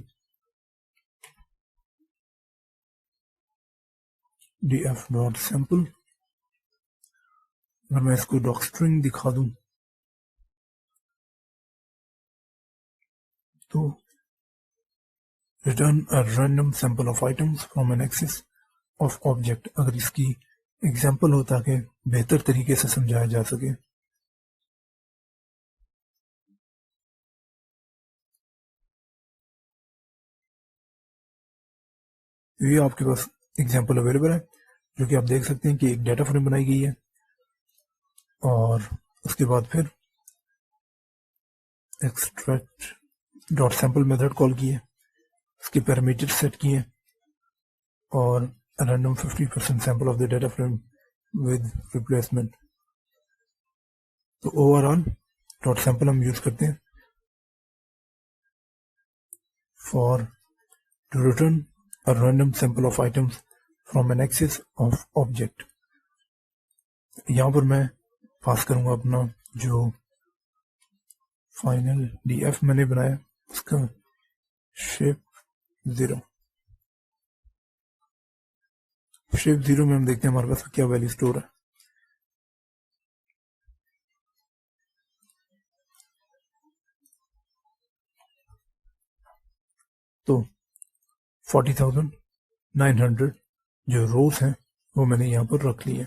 df dot sample. अगर मैं इसको डॉक स्ट्रिंग दिखा दूं तो return a random sample of items from an axis of object. अगर इसकी एग्जाम्पल हो ताकि बेहतर तरीके से समझाया जा सके। ये आपके पास एग्जाम्पल अवेलेबल है, जो कि आप देख सकते हैं कि एक डाटा फ्रेम बनाई गई है और उसके बाद फिर extract dot sample method call की है, उसके पैरामीटर सेट किए हैं और random 50% sample of the data frame with replacement. तो ओवरऑल डॉट सैंपल हम यूज करते हैं for to return a random sample of items from an axis of object। यहाँ पर मैं पास करूंगा अपना जो फाइनल df मैंने बनाया उसका शेप 0। शेप 0 में हम देखते हैं हमारे पास क्या वैल्यू स्टोर है। तो 40,900 जो रोज हैं वो मैंने यहाँ पर रख ली है।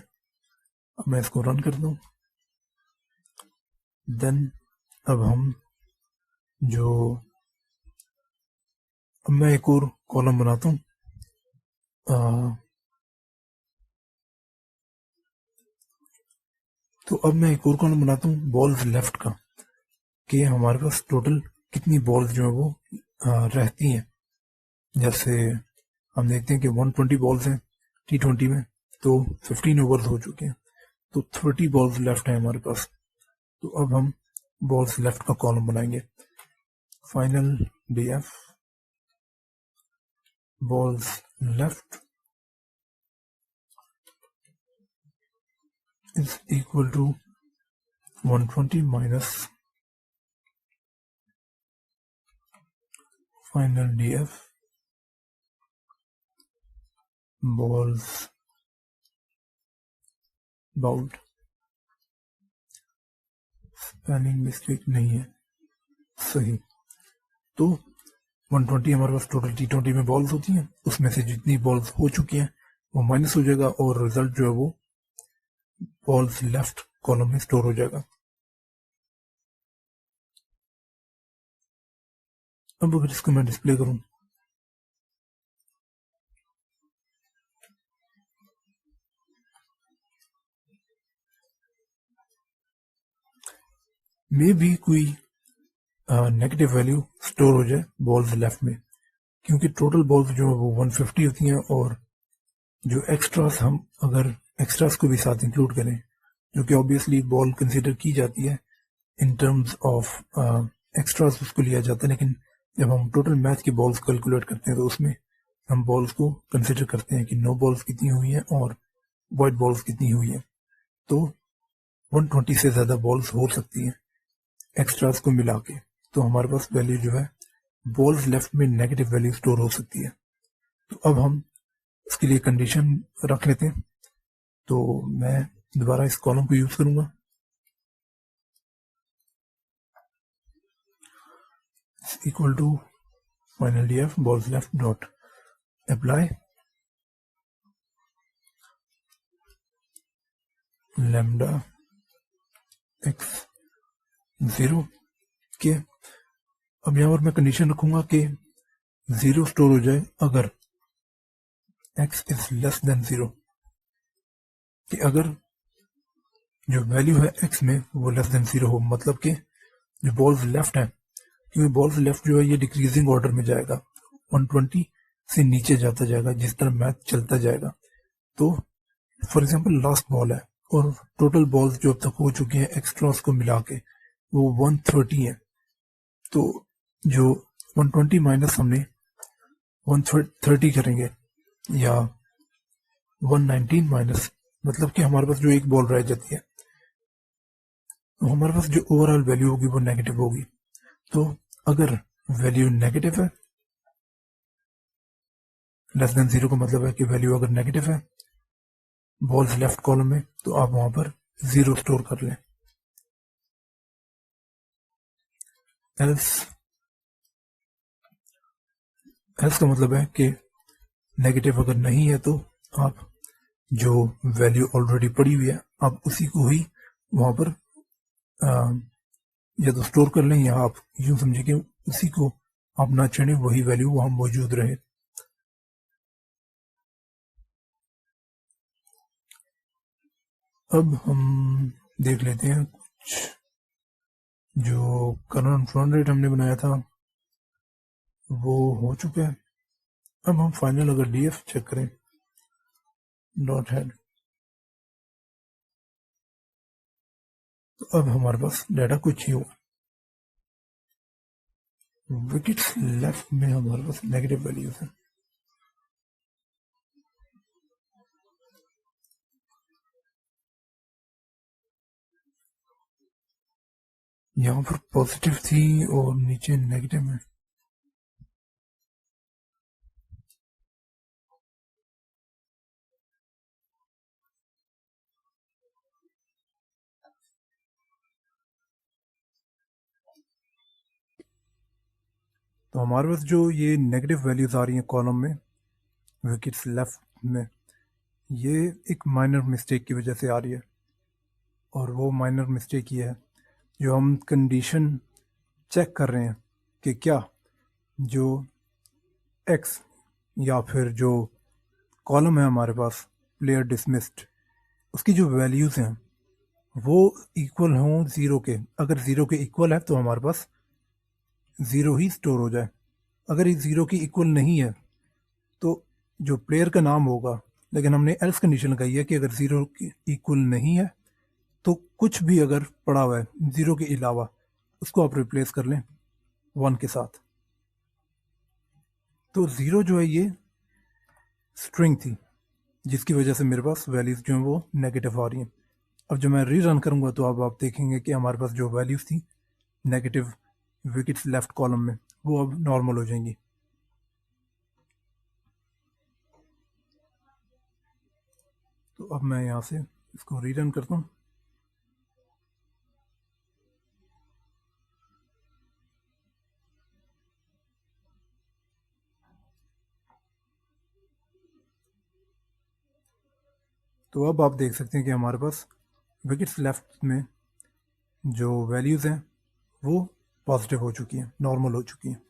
अब मैं इसको रन कर दूं। देन अब हम जो अब मैं एक और कॉलम बनाता हूँ तो अब मैं एक और कॉलम बनाता हूँ बॉल्स लेफ्ट का, कि हमारे पास टोटल कितनी बॉल्स जो है वो रहती हैं। जैसे हम देखते हैं कि 120 बॉल्स हैं T20 में, तो 15 ओवर्स हो चुके हैं, तो 30 बॉल्स लेफ्ट हैं हमारे पास। तो अब हम बॉल्स लेफ्ट का कॉलम बनाएंगे। Final DF balls left is equal to 120 minus final DF balls bout. Spelling mistake नहीं है, सही। तो 120 हमारे पास टोटल T20 में बॉल्स होती हैं, उसमें से जितनी बॉल्स हो चुकी हैं वो माइनस हो जाएगा और रिजल्ट जो है वो बॉल्स लेफ्ट कॉलम में स्टोर हो जाएगा। अब अगर इसको मैं डिस्प्ले करूं, मे भी कोई नेगेटिव वैल्यू स्टोर हो जाए बॉल्स लेफ्ट में, क्योंकि टोटल बॉल्स जो है वो 150 होती हैं, और जो एक्स्ट्रास हम अगर एक्स्ट्रास को भी साथ इंक्लूड करें, जो कि ऑब्वियसली बॉल कंसीडर की जाती है इन टर्म्स ऑफ एक्स्ट्रास, उसको लिया जाता है। लेकिन जब हम टोटल मैच की बॉल्स कैलकुलेट करते हैं तो उसमें हम बॉल्स को कंसीडर करते हैं कि नो बॉल्स कितनी हुई हैं और वाइट बॉल्स कितनी हुई हैं। तो 120 से ज़्यादा बॉल्स हो सकती हैं एक्स्ट्रास को मिला के, तो हमारे पास वैल्यू जो है बॉल्स लेफ्ट में नेगेटिव वैल्यू स्टोर हो सकती है। तो अब हम इसके लिए कंडीशन रख लेते हैं। तो मैं दोबारा इस कॉलम को यूज करूंगा, equal to final DF balls left dot apply lambda x 0 के। अब यहाँ पर मैं कंडीशन रखूंगा कि 0 स्टोर हो जाए अगर x इज लेस देन 0, कि अगर जो वैल्यू है x में वो लेस देन 0 हो, मतलब कि जो बॉल्स लेफ्ट है, क्योंकि बॉल्स लेफ्ट जो है ये डिक्रीजिंग ऑर्डर में जाएगा, 120 से नीचे जाता जाएगा जिस तरह मैच चलता जाएगा। तो फॉर एग्जांपल लास्ट बॉल है और टोटल बॉल्स जो अब तक हो चुके हैं एक्स्ट्रास को मिला के वो 130 है, तो जो 120 माइनस हमने 130 करेंगे, या 119 माइनस, मतलब कि हमारे पास जो एक बॉल रह जाती है, तो हमारे पास जो ओवरऑल वैल्यू होगी वो नेगेटिव होगी। तो अगर वैल्यू नेगेटिव है, लेस देन 0 का मतलब है कि वैल्यू अगर नेगेटिव है बॉल्स लेफ्ट कॉलम में, तो आप वहां पर 0 स्टोर कर लें। एल्स का मतलब है कि नेगेटिव अगर नहीं है तो आप जो वैल्यू ऑलरेडी पड़ी हुई है आप उसी को ही वहां पर या तो स्टोर कर लें, या आप यूं समझे कि उसी को आप ना चुने, वही वैल्यू वहां मौजूद रहे। अब हम देख लेते हैं कुछ जो करंट रन रेट हमने बनाया था वो हो चुका है। अब हम फाइनल अगर DF चेक करें डॉट हेड, तो अब हमारे पास डाटा कुछ ही हो। विकेट्स लेफ्ट में हमारे पास नेगेटिव वैल्यूज है, यहाँ पर पॉजिटिव थी और नीचे नेगेटिव है। तो हमारे पास जो ये नेगेटिव वैल्यूज आ रही हैं कॉलम में विकेट्स लेफ्ट में, ये एक माइनर मिस्टेक की वजह से आ रही है, और वो माइनर मिस्टेक ये है जो हम कंडीशन चेक कर रहे हैं कि क्या जो x या फिर जो कॉलम है हमारे पास प्लेयर डिसमिस्ड, उसकी जो वैल्यूज़ हैं वो इक्वल हों ज़ीरो के। अगर ज़ीरो के इक्वल है तो हमारे पास ज़ीरो ही स्टोर हो जाए। अगर ये ज़ीरो की इक्वल नहीं है तो जो प्लेयर का नाम होगा, लेकिन हमने एल्स कंडीशन लगाई है कि अगर ज़ीरो की इक्वल नहीं है तो कुछ भी अगर पड़ा हुआ है ज़ीरो के अलावा उसको आप रिप्लेस कर लें वन के साथ। तो ज़ीरो जो है ये स्ट्रिंग थी जिसकी वजह से मेरे पास वैल्यूज़ जो हैं वो नेगेटिव आ रही हैं। अब जब मैं री रन करूँगा तो अब आप देखेंगे कि हमारे पास जो वैल्यूज़ थी नेगेटिव विकेट्स लेफ्ट कॉलम में वो अब नॉर्मल हो जाएंगी। तो अब मैं यहाँ से इसको री रन करता हूँ। तो अब आप देख सकते हैं कि हमारे पास विकेट्स लेफ्ट में जो वैल्यूज़ हैं वो पॉजिटिव हो चुकी हैं, नॉर्मल हो चुकी हैं।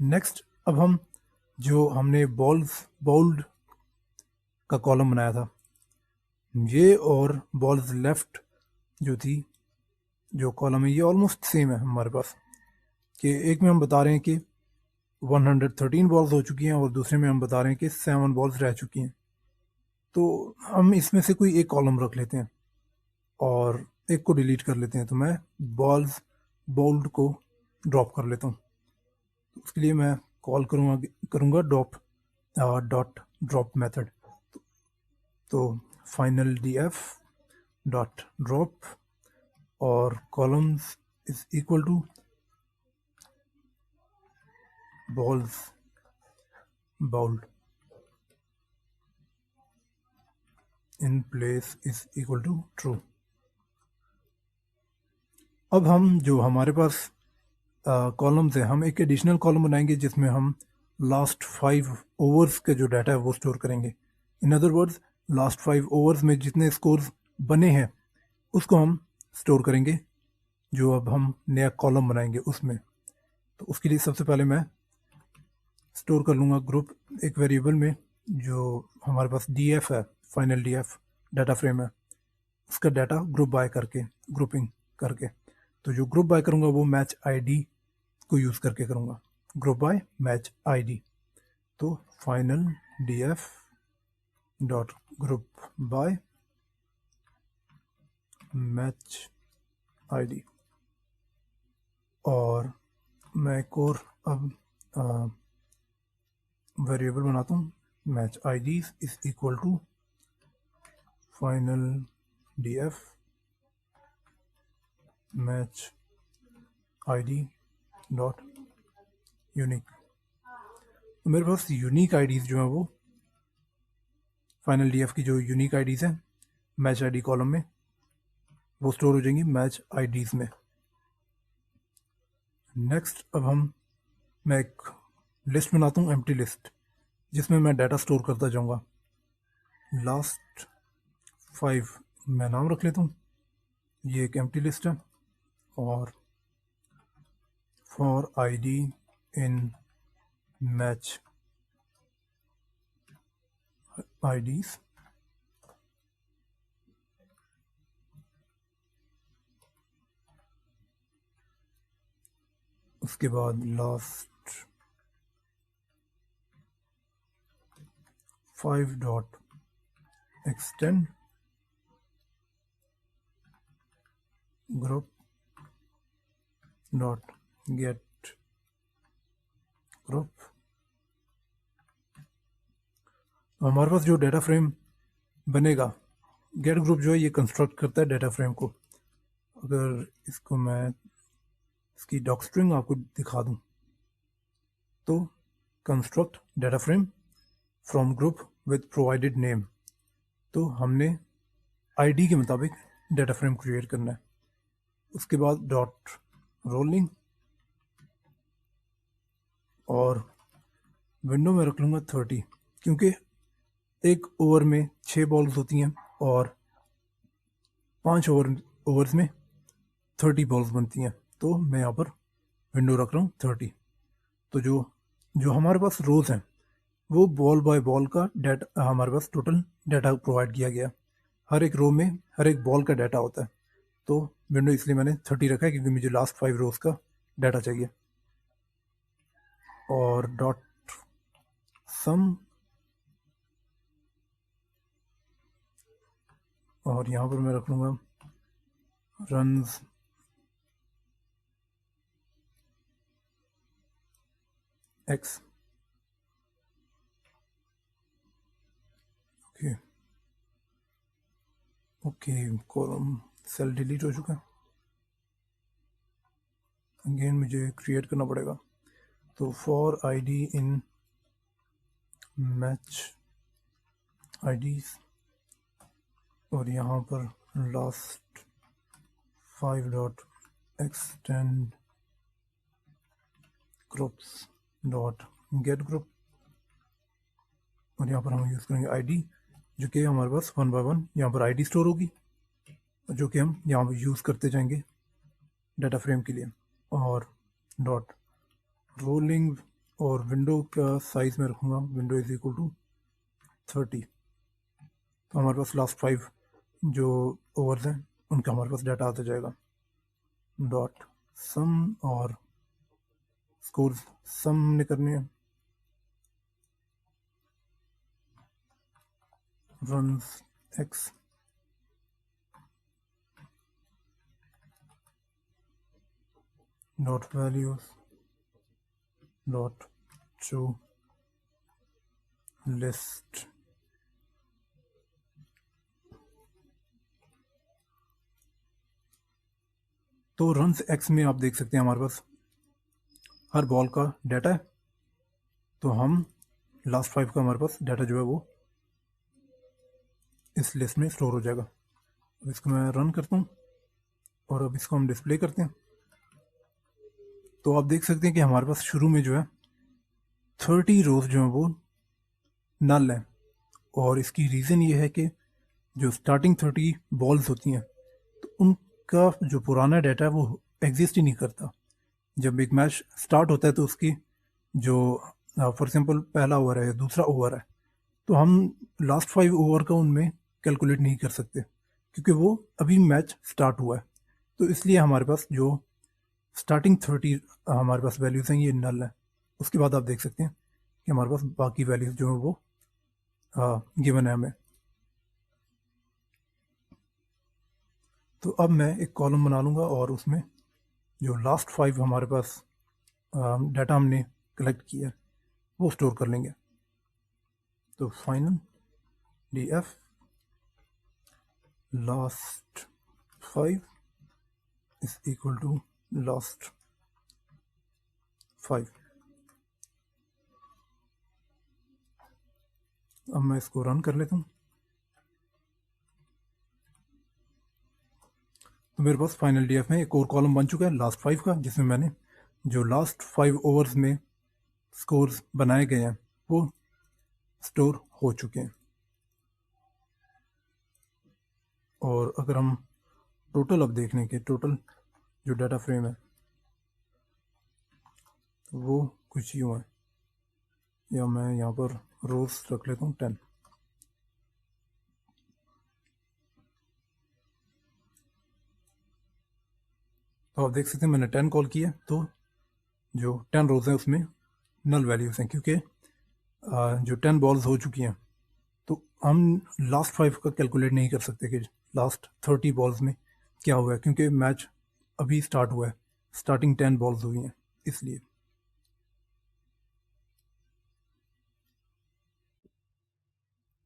नेक्स्ट अब हम जो हमने बोल्ड का कॉलम बनाया था, ये और बॉल्स लेफ्ट जो थी जो कॉलम है ये ऑलमोस्ट सेम है हमारे पास। कि एक में हम बता रहे हैं कि 113 बॉल्स हो चुकी हैं और दूसरे में हम बता रहे हैं कि 7 बॉल्स रह चुकी हैं। तो हम इसमें से कोई एक कॉलम रख लेते हैं और एक को डिलीट कर लेते हैं। तो मैं बॉल्स बोल्ड को ड्रॉप कर लेता हूँ। तो उसके लिए मैं कॉल करूँगा डॉट ड्रॉप मेथड। तो फाइनल df डॉट ड्रॉप और columns is equal to balls bowled in place is equal to true. अब हम जो हमारे पास कॉलम्स हैं, हम एक एडिशनल कॉलम बनाएंगे जिसमें हम लास्ट 5 ओवर्स का जो डाटा है वो स्टोर करेंगे। In other words last 5 overs में जितने स्कोर्स बने हैं उसको हम स्टोर करेंगे जो अब हम नया कॉलम बनाएंगे उसमें। तो उसके लिए सबसे पहले मैं स्टोर कर लूँगा ग्रुप एक वेरिएबल में जो हमारे पास df है, फाइनल df डाटा फ्रेम है, उसका डाटा ग्रुप बाय करके ग्रुपिंग करके। तो जो ग्रुप बाय करूँगा वो मैच आईडी को यूज़ करके करूँगा, ग्रुप बाय मैच आईडी। तो final df dot group by match ID. और मैं एक और अब वेरिएबल बनाता हूँ, match ID is equal to final df match ID dot unique. तो मेरे पास यूनिक आईडीज़ जो हैं वो फाइनल df की जो यूनिक आईडीज़ हैं मैच आईडी कॉलम में वो स्टोर हो जाएंगी मैच आईडीज़ में। नेक्स्ट अब मैं एक लिस्ट बनाता हूँ, एम्प्टी लिस्ट, जिसमें मैं डाटा स्टोर करता जाऊँगा। लास्ट 5 मैं नाम रख लेता हूँ, ये एक एम्प्टी लिस्ट है। और for ID in match IDs उसके बाद last 5 dot extend group dot get group. हमारे पास जो डाटा फ्रेम बनेगा, गेट ग्रुप जो है ये कंस्ट्रक्ट करता है डाटा फ्रेम को। अगर इसको मैं इसकी डॉक स्ट्रिंग आपको दिखा दूं तो construct data frame from group with provided name. तो हमने आईडी के मुताबिक डाटा फ्रेम क्रिएट करना है। उसके बाद डॉट रोलिंग और विंडो में रख लूँगा 30, क्योंकि एक ओवर में 6 बॉल्स होती हैं और 5 ओवर्स में 30 बॉल्स बनती हैं। तो मैं यहाँ पर विंडो रख रहा हूँ 30। तो जो जो हमारे पास रोज हैं वो बॉल बाय बॉल का डाटा हमारे पास टोटल डाटा प्रोवाइड किया गया। हर एक रो में हर एक बॉल का डाटा होता है। तो विंडो इसलिए मैंने 30 रखा है क्योंकि मुझे लास्ट 5 रोज का डाटा चाहिए। और डॉट सम, और यहाँ पर मैं रख लूँगा runs X. Okay okay, column cell delete हो चुका है। अगेन मुझे क्रिएट करना पड़ेगा। तो for ID in match IDs, और यहाँ पर last 5 dot extend groups dot get group, और यहाँ पर हम यूज़ करेंगे आईडी, जो कि हमारे पास 1 बाय 1 यहाँ पर आईडी स्टोर होगी, जो कि हम यहाँ पर यूज़ करते जाएंगे डाटा फ्रेम के लिए। और डॉट रोलिंग, और विंडो का साइज में रखूँगा विंडो इज इक्वल टू 30। तो हमारे पास लास्ट 5 जो ओवर्स हैं उनका हमारे पास डाटा आता जाएगा। डॉट सम, और स्कोर सम ने करने हैं। runs x dot values dot to list। तो रन्स एक्स में आप देख सकते हैं हमारे पास हर बॉल का डाटा है। तो हम लास्ट 5 का हमारे पास डाटा जो है वो इस लिस्ट में स्टोर हो जाएगा। अब इसको मैं रन करता हूँ और अब इसको हम डिस्प्ले करते हैं। तो आप देख सकते हैं कि हमारे पास शुरू में जो है 30 रोज जो है वो नल है, और इसकी रीज़न ये है कि जो स्टार्टिंग 30 बॉल्स होती हैं तो उनका जो पुराना डाटा है वो एग्जिस्ट ही नहीं करता। जब एक मैच स्टार्ट होता है तो उसकी जो फॉर एग्जांपल पहला ओवर है या दूसरा ओवर है, तो हम लास्ट 5 ओवर का उनमें कैलकुलेट नहीं कर सकते क्योंकि वो अभी मैच स्टार्ट हुआ है। तो इसलिए हमारे पास जो स्टार्टिंग 30 हमारे पास वैल्यूज़ हैं ये नल है। उसके बाद आप देख सकते हैं कि हमारे पास बाकी वैल्यूज़ जो है वो गिवन है हमें। तो अब मैं एक कॉलम बना लूँगा और उसमें जो लास्ट 5 हमारे पास डाटा हमने कलेक्ट किया है वो स्टोर कर लेंगे। तो final D F last 5 is equal to last 5। अब मैं इसको रन कर लेता हूँ। तो मेरे पास फाइनल डीएफ में एक और कॉलम बन चुका है लास्ट 5 का, जिसमें मैंने जो लास्ट 5 ओवर्स में स्कोर्स बनाए गए हैं वो स्टोर हो चुके हैं। और अगर हम टोटल अब देखने के टोटल जो डाटा फ्रेम है तो वो कुछ यूँ है, या मैं यहाँ पर रोज रख लेता हूँ 10। तो आप देख सकते हैं मैंने 10 कॉल किया, तो जो 10 रोज हैं उसमें नल वैल्यूज़ हैं क्योंकि जो 10 बॉल्स हो चुकी हैं। तो हम लास्ट 5 का कैलकुलेट नहीं कर सकते कि लास्ट 30 बॉल्स में क्या हुआ है, क्योंकि मैच अभी स्टार्ट हुआ है, स्टार्टिंग 10 बॉल्स हुई हैं इसलिए।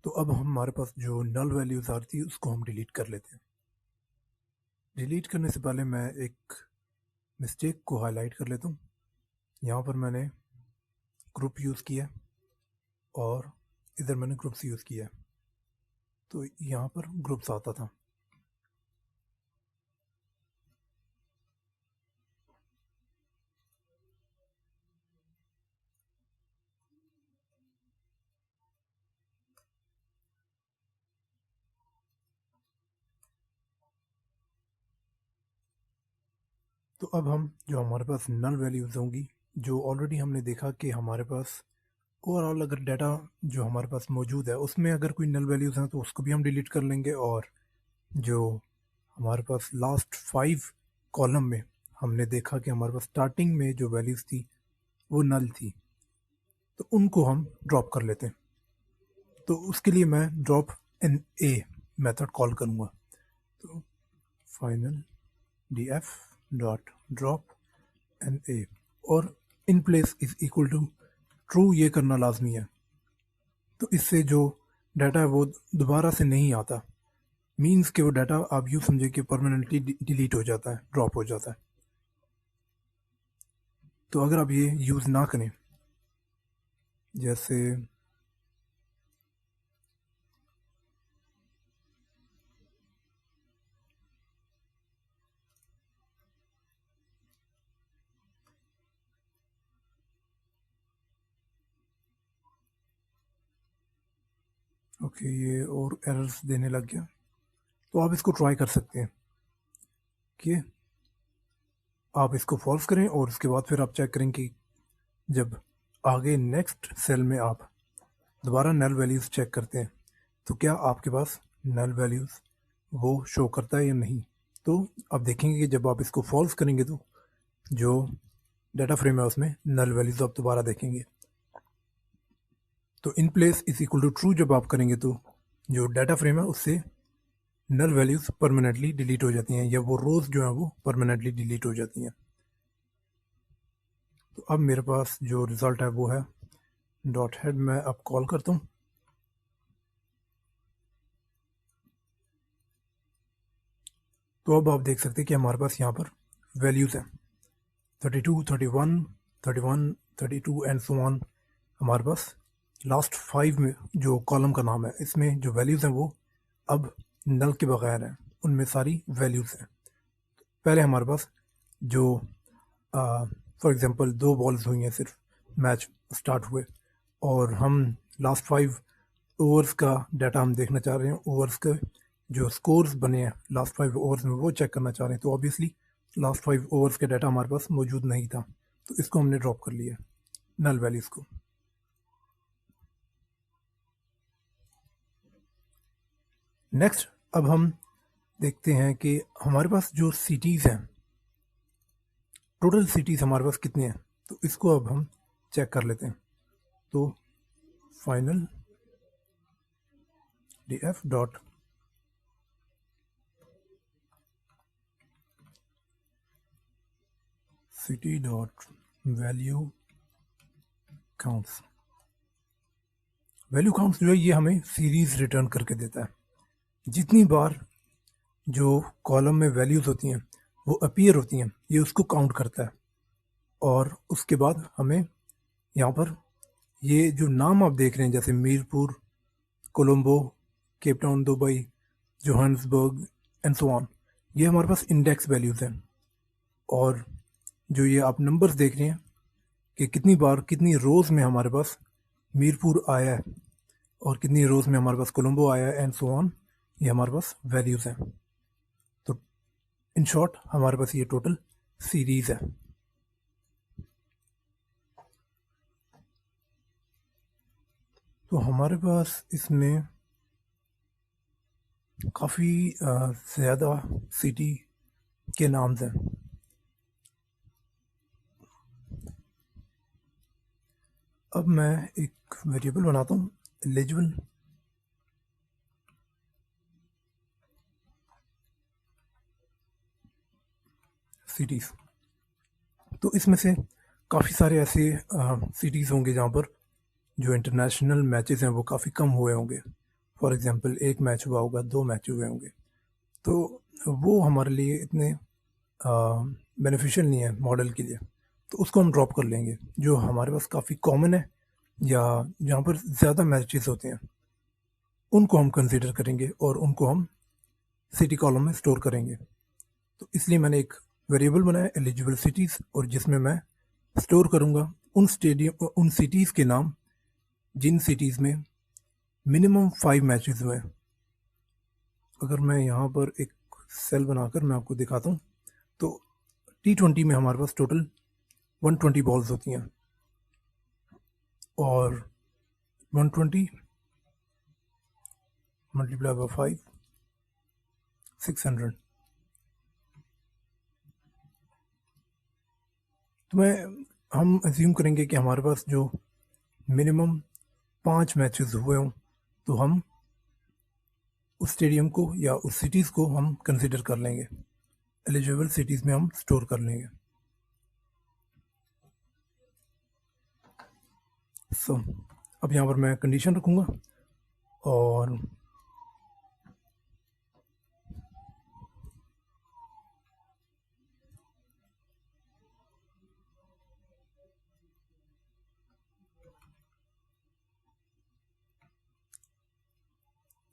तो अब हमारे पास जो नल वैल्यूज़ आ रही थी उसको हम डिलीट कर लेते हैं। डिलीट करने से पहले मैं एक मिस्टेक को हाईलाइट कर लेता हूँ। यहाँ पर मैंने ग्रुप यूज़ किया और इधर मैंने ग्रुप्स यूज़ किया, तो यहाँ पर ग्रुप्स आता था। तो अब हम जो हमारे पास नल वैल्यूज़ होंगी जो ऑलरेडी हमने देखा कि हमारे पास ओवरऑल अगर डाटा जो हमारे पास मौजूद है उसमें अगर कोई नल वैल्यूज़ हैं तो उसको भी हम डिलीट कर लेंगे, और जो हमारे पास लास्ट 5 कॉलम में हमने देखा कि हमारे पास स्टार्टिंग में जो वैल्यूज़ थी वो नल थी, तो उनको हम ड्रॉप कर लेते हैं। तो उसके लिए मैं drop N A method call करूँगा। तो final D F dot drop N A, और in place is equal to true ये करना लाजमी है। तो इससे जो डाटा है वो दोबारा से नहीं आता, मीन्स कि वो डाटा आप यूँ समझे कि परमानेंटली डिलीट हो जाता है, ड्रॉप हो जाता है। तो अगर आप ये यूज़ ना करें, जैसे ओके ये और एरर्स देने लग गया, तो आप इसको ट्राई कर सकते हैं कि आप इसको फॉल्स करें और उसके बाद फिर आप चेक करें कि जब आगे नेक्स्ट सेल में आप दोबारा नल वैल्यूज़ चेक करते हैं तो क्या आपके पास नल वैल्यूज़ वो शो करता है या नहीं। तो आप देखेंगे कि जब आप इसको फॉल्स करेंगे तो जो डाटा फ्रेम है उसमें नल वैल्यूज़ आप दोबारा देखेंगे। तो in place is equal to true जब आप करेंगे तो जो डाटा फ्रेम है उससे नल वैल्यूज़ परमानेंटली डिलीट हो जाती हैं, या वो रोज़ जो है वो परमानेंटली डिलीट हो जाती हैं। तो अब मेरे पास जो रिज़ल्ट है वो है डॉट हेड, मैं अब कॉल करता हूँ। तो अब आप देख सकते हैं कि हमारे पास यहाँ पर वैल्यूज़ हैं 32, 31, 31, 32 एंड सो ऑन। हमारे पास लास्ट 5 में जो कॉलम का नाम है इसमें जो वैल्यूज़ हैं वो अब नल के बगैर हैं, उनमें सारी वैल्यूज़ हैं। पहले हमारे पास जो फॉर एग्जांपल 2 बॉल्स हुई हैं, सिर्फ मैच स्टार्ट हुए, और हम लास्ट 5 ओवर्स का डाटा हम देखना चाह रहे हैं, ओवर्स के जो स्कोर्स बने हैं लास्ट 5 ओवर्स में वो चेक करना चाह रहे हैं। तो ऑब्वियसली लास्ट 5 ओवर्स के डाटा हमारे पास मौजूद नहीं था, तो इसको हमने ड्रॉप कर लिया नल वैल्यूज़ को। नेक्स्ट अब हम देखते हैं कि हमारे पास जो सिटीज़ हैं, टोटल सिटीज़ हमारे पास कितने हैं, तो इसको अब हम चेक कर लेते हैं। तो final D F dot city dot value counts. Value counts जो है ये हमें सीरीज़ रिटर्न करके देता है। जितनी बार जो कॉलम में वैल्यूज़ होती हैं वो अपीयर होती हैं ये उसको काउंट करता है, और उसके बाद हमें यहाँ पर ये जो नाम आप देख रहे हैं जैसे Mirpur, Colombo, Cape Town, Dubai, Johannesburg and so on, ये हमारे पास इंडेक्स वैल्यूज़ हैं। और जो ये आप नंबर्स देख रहे हैं कि कितनी बार कितनी रोज़ में हमारे पास मीरपुर आया है और कितनी रोज़ में हमारे पास कोलंबो आया है एंड सो ऑन, ये हमारे पास वैल्यूज़ हैं। तो इन शॉर्ट हमारे पास ये टोटल सीरीज़ है। तो हमारे पास इसमें काफ़ी ज़्यादा सिटी के नाम्स हैं। अब मैं एक वेरिएबल बनाता हूँ एलिजिबल सिटीज़। तो इसमें से काफ़ी सारे ऐसे सिटीज़ होंगे जहाँ पर जो इंटरनेशनल मैचेस हैं वो काफ़ी कम हुए होंगे। फॉर एग्जांपल एक मैच हुआ होगा, 2 मैच हुए होंगे, तो वो हमारे लिए इतने बेनिफिशियल नहीं है मॉडल के लिए, तो उसको हम ड्रॉप कर लेंगे। जो हमारे पास काफ़ी कॉमन है या जहाँ पर ज़्यादा मैचेस होते हैं उनको हम कंसीडर करेंगे और उनको हम सिटी कॉलम में स्टोर करेंगे। तो इसलिए मैंने एक वेरिएबल बनाया एलिजिबल सिटीज़, और जिसमें मैं स्टोर करूँगा उन सिटीज़ के नाम जिन सिटीज़ में मिनिमम 5 मैचेस हुए। अगर मैं यहाँ पर एक सेल बनाकर मैं आपको दिखाता हूँ, तो T20 में हमारे पास टोटल 120 बॉल्स होती हैं और 120 मल्टीप्लाई बाय 5 600। तो हम एज्यूम करेंगे कि हमारे पास जो मिनिमम 5 मैचेस हुए हों, तो हम उस स्टेडियम को या उस सिटीज़ को हम कंसिडर कर लेंगे, एलिजिबल सिटीज़ में हम स्टोर कर लेंगे। सो अब यहाँ पर मैं कंडीशन रखूँगा और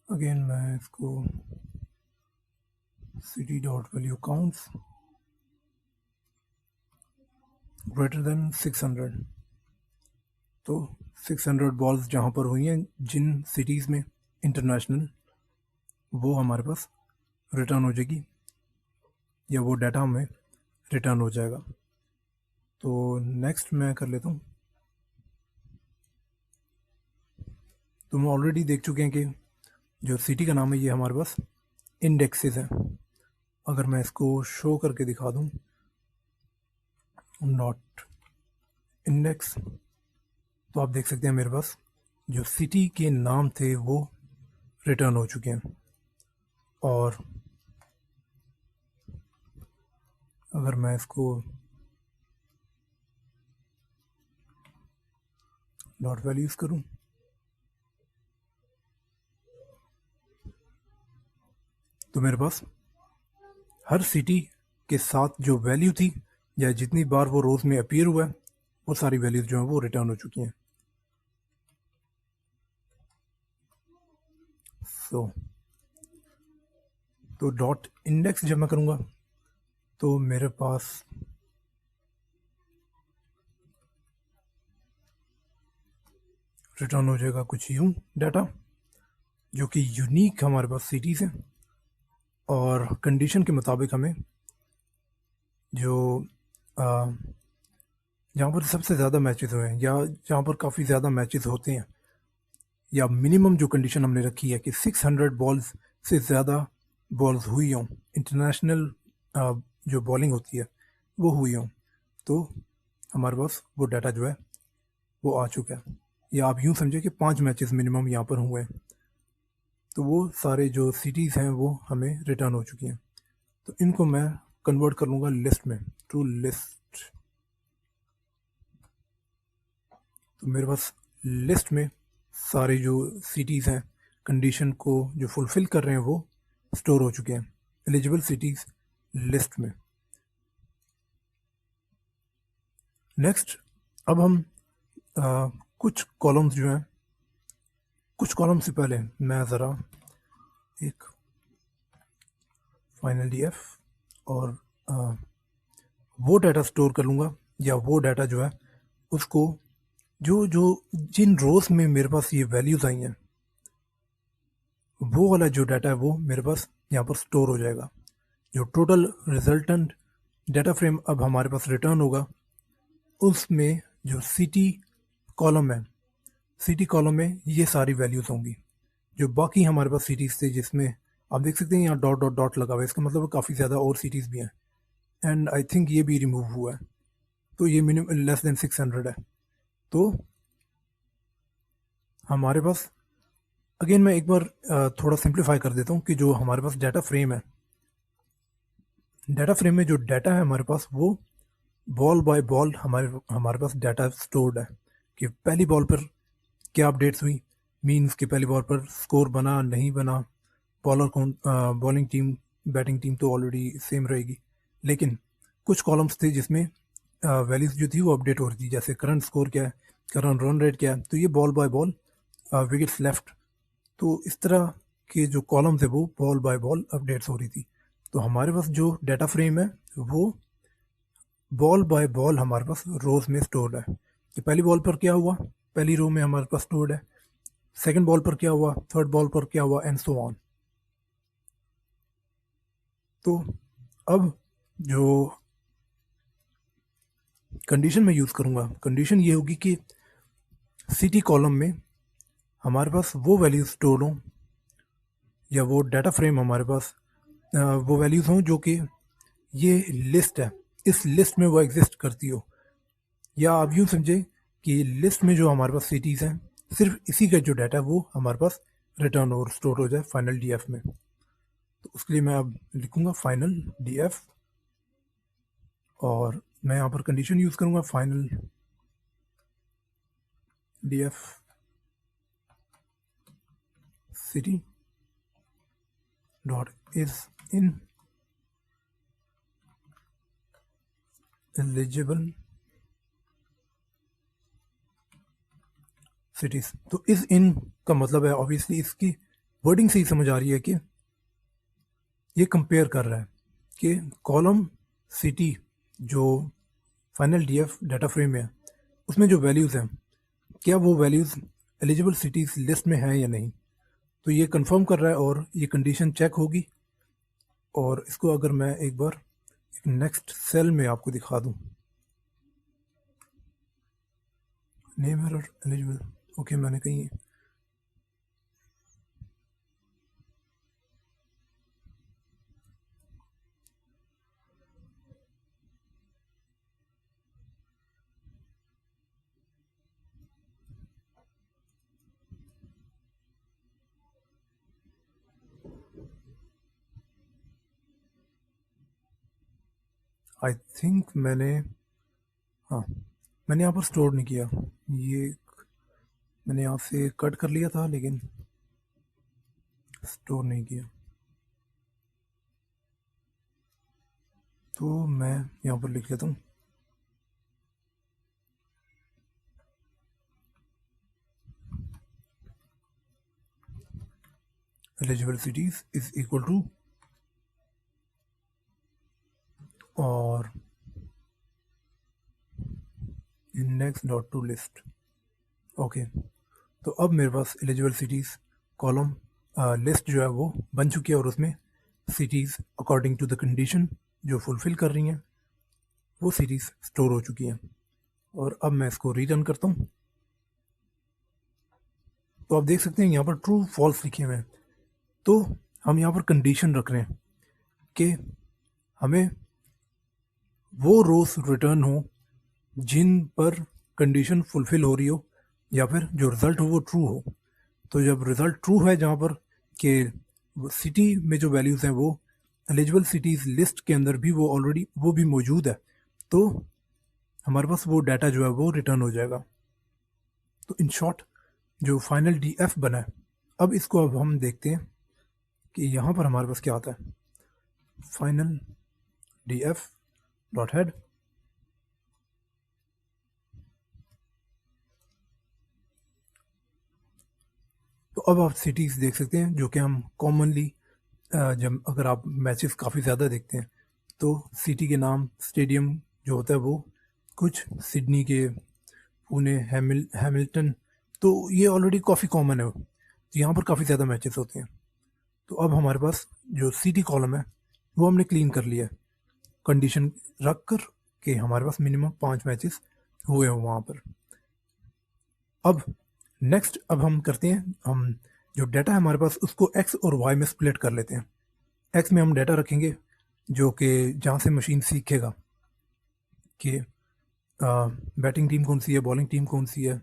अगेन मैं इसको city dot value counts greater than 600। तो 600 बॉल्स जहाँ पर हुई हैं जिन सिटीज़ में इंटरनेशनल, वो हमारे पास रिटर्न हो जाएगी या वो डाटा हमें रिटर्न हो जाएगा। तो नेक्स्ट मैं कर लेता हूँ। तो हम ऑलरेडी देख चुके हैं कि जो सिटी का नाम है ये हमारे पास इंडेक्सेस हैं। अगर मैं इसको शो करके दिखा दूँ नॉट इंडेक्स, तो आप देख सकते हैं मेरे पास जो सिटी के नाम थे वो रिटर्न हो चुके हैं। और अगर मैं इसको डॉट वैल्यूज करूं, तो मेरे पास हर सिटी के साथ जो वैल्यू थी या जितनी बार वो रोज में अपीयर हुआ है, वो सारी वैल्यूज जो हैं वो रिटर्न हो चुकी हैं। तो डॉट इंडेक्स जब मैं करूँगा तो मेरे पास रिटर्न हो जाएगा कुछ यूं डाटा जो कि यूनिक हमारे पास सिटीज़ हैं और कंडीशन के मुताबिक हमें जो जहाँ पर सबसे ज़्यादा मैचेस हुए हैं या जहाँ पर काफ़ी ज़्यादा मैचेस होते हैं या मिनिमम जो कंडीशन हमने रखी है कि 600 बॉल्स से ज़्यादा बॉल्स हुई हों, इंटरनेशनल जो बॉलिंग होती है वो हुई हों, तो हमारे पास वो डाटा जो है वो आ चुका है। या आप यूँ समझे कि 5 मैचेस मिनिमम यहाँ पर हुए हैं, तो वो सारे जो सिटीज़ हैं वो हमें रिटर्न हो चुकी हैं। तो इनको मैं कन्वर्ट कर लूँगा लिस्ट में, टू लिस्ट। तो मेरे पास लिस्ट में सारे जो सिटीज़ हैं कंडीशन को जो फुलफ़िल कर रहे हैं वो स्टोर हो चुके हैं एलिजिबल सिटीज़ लिस्ट में। नेक्स्ट अब हम कुछ कॉलम्स जो हैं, कुछ कॉलम से पहले मैं ज़रा एक फाइनल डीएफ और वो डाटा स्टोर कर लूँगा या वो डाटा जो है उसको जो जो जिन रोज में मेरे पास ये वैल्यूज़ आई हैं वो वाला जो डाटा है वो मेरे पास यहाँ पर स्टोर हो जाएगा। जो टोटल रिजल्टेंट डाटा फ्रेम अब हमारे पास रिटर्न होगा उसमें जो सिटी कॉलम है, सिटी कॉलम में ये सारी वैल्यूज़ होंगी। जो बाकी हमारे पास सिटीज़ थे जिसमें आप देख सकते हैं यहाँ डॉट डॉट डॉट लगा हुआ है, इसका मतलब काफ़ी ज़्यादा और सिटीज़ भी हैं एंड आई थिंक ये भी रिमूव हुआ है, तो ये मिनिमम लेस देन 600 है। तो हमारे पास अगेन मैं एक बार थोड़ा सिंप्लीफाई कर देता हूँ कि जो हमारे पास डाटा फ्रेम है, डाटा फ्रेम में जो डाटा है हमारे पास वो बॉल बाय बॉल हमारे पास डाटा स्टोर्ड है कि पहली बॉल पर क्या अपडेट्स हुई, मीन्स कि पहली बॉल पर स्कोर बना नहीं बना, बॉलर कौन, बॉलिंग टीम बैटिंग टीम तो ऑलरेडी सेम रहेगी, लेकिन कुछ कॉलम्स थे जिसमें वैल्यूज जो थी वो अपडेट हो रही थी, जैसे करंट स्कोर क्या है, करंट रन रेट क्या है, तो ये ball by ball wickets left, तो इस तरह के जो कॉलम्स है वो बॉल बाय बॉल अपडेट्स हो रही थी। तो हमारे पास जो डाटा फ्रेम है वो बॉल बाय बॉल हमारे पास रोज में स्टोर्ड है कि पहली बॉल पर क्या हुआ, पहली रो में हमारे पास स्टोर्ड है, सेकंड बॉल पर क्या हुआ, थर्ड बॉल पर क्या हुआ, एंड सो ऑन। तो अब जो कंडीशन मैं यूज़ करूँगा, कंडीशन ये होगी कि सिटी कॉलम में हमारे पास वो वैल्यूज स्टोर हों या वो डाटा फ्रेम हमारे पास वो वैल्यूज़ हों जो कि ये लिस्ट है, इस लिस्ट में वो एग्जिस्ट करती हो, या आप यूँ समझे कि लिस्ट में जो हमारे पास सिटीज़ हैं सिर्फ इसी का जो डाटा है वो हमारे पास रिटर्न और स्टोर हो जाए फाइनल डीएफ में। तो उसके लिए मैं अब लिखूँगा फाइनल डीएफ और मैं यहाँ पर कंडीशन यूज़ करूँगा final DF city dot is in eligible cities. तो इज इन का मतलब है ऑब्वियसली इसकी वर्डिंग से ही समझ आ रही है कि ये कंपेयर कर रहा है कि कॉलम सिटी जो फाइनल डीएफ डाटा फ्रेम में है उसमें जो वैल्यूज़ हैं क्या वो वैल्यूज़ एलिजिबल सिटीज़ लिस्ट में हैं या नहीं। तो ये कंफर्म कर रहा है और ये कंडीशन चेक होगी। और इसको अगर मैं एक बार एक नेक्स्ट सेल में आपको दिखा दूं, नेम एरर एलिजिबल, ओके मैंने कहीं आई थिंक हाँ मैंने यहाँ पर स्टोर नहीं किया, ये मैंने यहाँ से कट कर लिया था लेकिन स्टोर नहीं किया। तो मैं यहाँ पर लिख लेता हूँ eligible cities is equal to और index dot to list. Okay, तो अब मेरे पास एलिजिबल सिटीज़ कॉलम लिस्ट जो है वो बन चुकी है और उसमें cities according to the condition जो फुलफ़िल कर रही हैं वो सिटीज़ स्टोर हो चुकी हैं। और अब मैं इसको रिटर्न करता हूँ तो आप देख सकते हैं यहाँ पर ट्रू फॉल्स लिखे हुए हैं। तो हम यहाँ पर कंडीशन रख रहे हैं कि हमें वो रोज रिटर्न हो जिन पर कंडीशन फुलफ़िल हो रही हो या फिर जो रिज़ल्ट हो वो ट्रू हो। तो जब रिज़ल्ट ट्रू है जहाँ पर कि सिटी में जो वैल्यूज़ हैं वो एलिजिबल सिटीज़ लिस्ट के अंदर भी वो ऑलरेडी वो भी मौजूद है, तो हमारे पास वो डाटा जो है वो रिटर्न हो जाएगा। तो इन शॉर्ट जो फाइनल डीएफ बना है, अब इसको अब हम देखते हैं कि यहाँ पर हमारे पास क्या आता है। फाइनल डीएफ डॉट हेड तो अब आप सिटीज़ देख सकते हैं जो कि हम कॉमनली जब अगर आप मैचेस काफ़ी ज़्यादा देखते हैं तो सिटी के नाम स्टेडियम जो होता है वो कुछ सिडनी के, पुणे, हैमिल्टन, तो ये ऑलरेडी काफ़ी कॉमन है, तो यहाँ पर काफ़ी ज़्यादा मैचेस होते हैं। तो अब हमारे पास जो सिटी कॉलम है वो हमने क्लीन कर लिया है कंडीशन रख कर कि हमारे पास मिनिमम 5 मैचेस हुए हैं वहाँ पर। अब नेक्स्ट अब हम करते हैं, हम जो डाटा है हमारे पास उसको एक्स और वाई में स्प्लिट कर लेते हैं। एक्स में हम डाटा रखेंगे जो कि जहाँ से मशीन सीखेगा कि बैटिंग टीम कौन सी है, बॉलिंग टीम कौन सी है,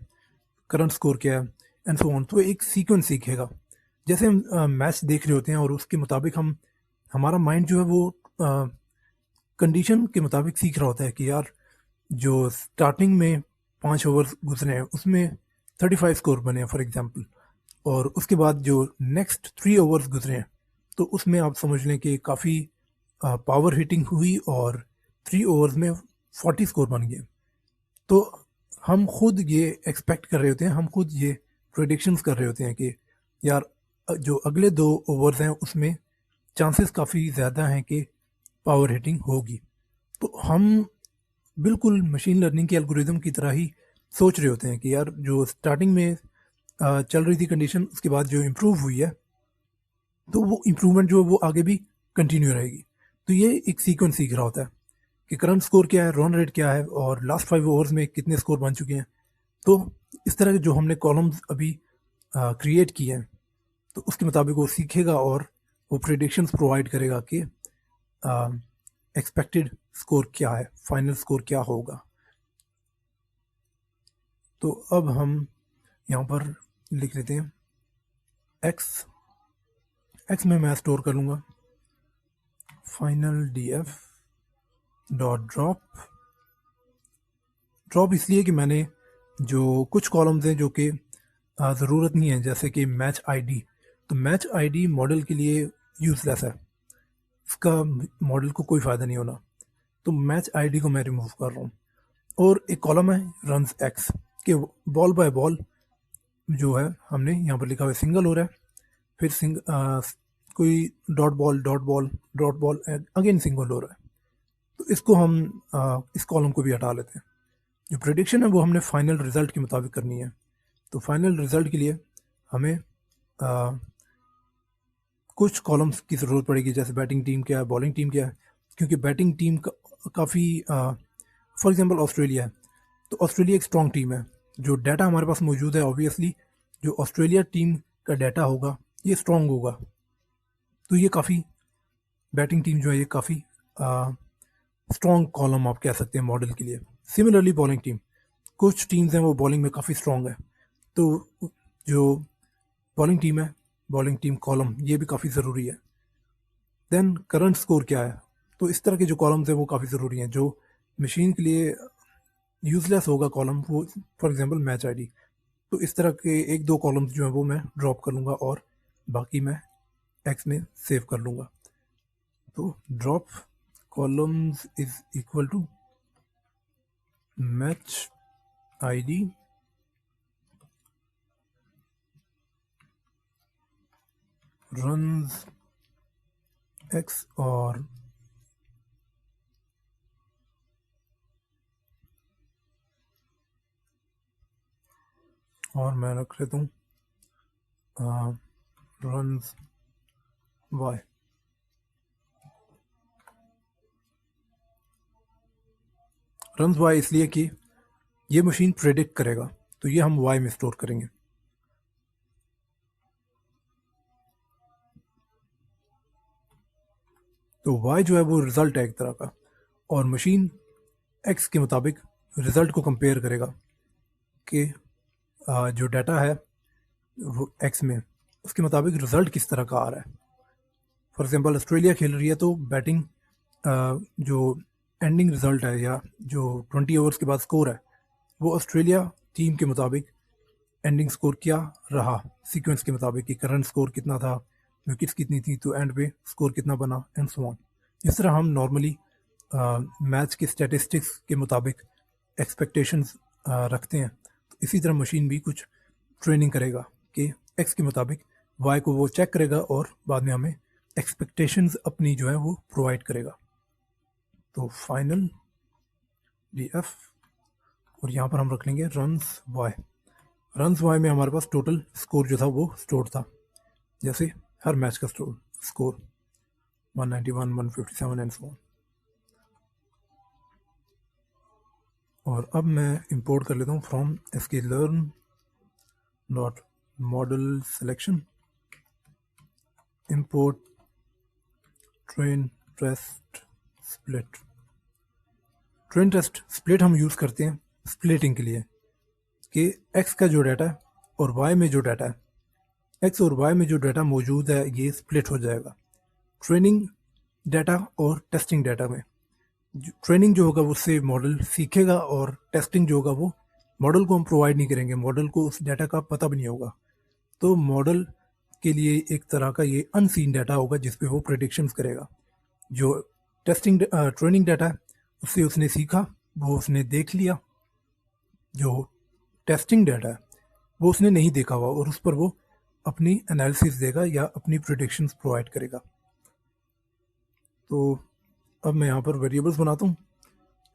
करंट स्कोर क्या है एंड सो ऑन। तो एक सीक्वेंस सीखेगा जैसे हम मैच देख रहे होते हैं और उसके मुताबिक हम हमारा माइंड जो है वो कंडीशन के मुताबिक सीख रहा होता है कि यार जो स्टार्टिंग में 5 ओवर गुजरे हैं उसमें 35 स्कोर बने हैं फॉर एग्जांपल, और उसके बाद जो नेक्स्ट 3 ओवर्स गुजरे हैं तो उसमें आप समझ लें कि काफ़ी पावर हिटिंग हुई और 3 ओवर्स में 40 स्कोर बन गए। तो हम खुद ये एक्सपेक्ट कर रहे होते हैं, हम खुद ये प्रेडिक्शंस कर रहे होते हैं कि यार जो अगले 2 ओवर्स हैं उसमें चांसेस काफ़ी ज़्यादा हैं कि पावर हिटिंग होगी। तो हम बिल्कुल मशीन लर्निंग के एल्गोरिदम की तरह ही सोच रहे होते हैं कि यार जो स्टार्टिंग में चल रही थी कंडीशन उसके बाद जो इम्प्रूव हुई है तो वो इम्प्रूवमेंट जो है वो आगे भी कंटिन्यू रहेगी। तो ये एक सीक्वेंस सीख रहा होता है कि करंट स्कोर क्या है, रन रेट क्या है और लास्ट 5 ओवर्स में कितने स्कोर बन चुके हैं। तो इस तरह के जो हमने कॉलम्स अभी क्रिएट किए हैं, तो उसके मुताबिक वो सीखेगा और वो प्रेडिक्शंस प्रोवाइड करेगा कि एक्सपेक्टेड स्कोर क्या है, फाइनल स्कोर क्या होगा। तो अब हम यहाँ पर लिख लेते हैं एक्स में मैं स्टोर कर लूँगा फाइनल df डॉट ड्रॉप इसलिए कि मैंने जो कुछ कॉलम्स हैं जो कि ज़रूरत नहीं है, जैसे कि मैच आईडी, तो मैच आईडी मॉडल के लिए यूज़लेस है, इसका मॉडल को कोई फ़ायदा नहीं होना, तो मैच आईडी को मैं रिमूव कर रहा हूँ। और एक कॉलम है रन्स एक्स के बॉल बाय बॉल जो है हमने यहाँ पर लिखा हुआ सिंगल हो रहा है, फिर कोई डॉट बॉल अगेन सिंगल हो रहा है, तो इसको हम इस कॉलम को भी हटा लेते हैं। जो प्रेडिक्शन है वो हमने फाइनल रिजल्ट के मुताबिक करनी है, तो फाइनल रिजल्ट के लिए हमें कुछ कॉलम्स की ज़रूरत पड़ेगी, जैसे बैटिंग टीम क्या है, बॉलिंग टीम क्या है, क्योंकि बैटिंग टीम काफ़ी फॉर एग्जांपल ऑस्ट्रेलिया है, तो ऑस्ट्रेलिया एक स्ट्रॉन्ग टीम है, जो डाटा हमारे पास मौजूद है ऑब्वियसली जो ऑस्ट्रेलिया टीम का डाटा होगा ये स्ट्रॉन्ग होगा, तो ये काफ़ी बैटिंग टीम जो है ये काफ़ी स्ट्रॉन्ग कॉलम आप कह सकते हैं मॉडल के लिए। सिमिलरली बॉलिंग टीम, कुछ टीम्स हैं वो बॉलिंग में काफ़ी स्ट्रॉन्ग है, तो जो बॉलिंग टीम है, बॉलिंग टीम कॉलम ये भी काफ़ी ज़रूरी है। देन करंट स्कोर क्या है, तो इस तरह के जो कॉलम्स हैं वो काफ़ी ज़रूरी हैं, जो मशीन के लिए यूज़लेस होगा कॉलम वो फॉर एग्जांपल मैच आईडी, तो इस तरह के एक दो कॉलम्स जो हैं वो मैं ड्रॉप कर लूँगा और बाकी मैं एक्स में सेव कर लूँगा। तो drop columns is equal to match ID runs X और मैं रख लेता हूँ रन्स वाई। रन्स वाई इसलिए कि ये मशीन प्रेडिक्ट करेगा, तो ये हम वाई में स्टोर करेंगे। तो वाई जो है वो रिज़ल्ट है एक तरह का, और मशीन एक्स के मुताबिक रिज़ल्ट को कंपेयर करेगा कि जो डाटा है वो एक्स में उसके मुताबिक रिज़ल्ट किस तरह का आ रहा है। फॉर एग्जांपल ऑस्ट्रेलिया खेल रही है, तो बैटिंग जो एंडिंग रिज़ल्ट है या जो 20 ओवर्स के बाद स्कोर है वो ऑस्ट्रेलिया टीम के मुताबिक एंडिंग स्कोर क्या रहा, सीक्वेंस के मुताबिक कि करंट स्कोर कितना था, विकेट्स कितनी थी, तो एंड पे स्कोर कितना बना एंड सो ऑन। इस तरह हम नॉर्मली मैच के स्टैटिस्टिक्स के मुताबिक एक्सपेक्टेशंस रखते हैं, तो इसी तरह मशीन भी कुछ ट्रेनिंग करेगा कि एक्स के मुताबिक वाई को वो चेक करेगा और बाद में हमें एक्सपेक्टेशंस अपनी जो है वो प्रोवाइड करेगा। तो फाइनल df और यहाँ पर हम रख लेंगे रन्स वाई में हमारे पास टोटल स्कोर जो था वो स्टोर था, जैसे हर मैच का स्कोर 191, 157 एंड सो ऑन। और अब मैं इंपोर्ट कर लेता हूँ from sklearn dot model selection import train test split. Train test split हम यूज़ करते हैं स्प्लिटिंग के लिए कि एक्स का जो डाटा है और वाई में जो डाटा है, एक्स और वाई में जो डाटा मौजूद है ये स्प्लिट हो जाएगा ट्रेनिंग डाटा और टेस्टिंग डाटा में। ट्रेनिंग जो होगा उससे मॉडल सीखेगा और टेस्टिंग जो होगा वो मॉडल को हम प्रोवाइड नहीं करेंगे, मॉडल को उस डाटा का पता भी नहीं होगा, तो मॉडल के लिए एक तरह का ये अनसीन डाटा होगा जिस पे वो प्रेडिक्शंस करेगा। जो ट्रेनिंग डाटा है उससे उसने सीखा, वो उसने देख लिया, जो टेस्टिंग डाटा है वो उसने नहीं देखा हुआ और उस पर वो अपनी एनालिसिस देगा या अपनी प्रेडिक्शंस प्रोवाइड करेगा। तो अब मैं यहाँ पर वेरिएबल्स बनाता हूँ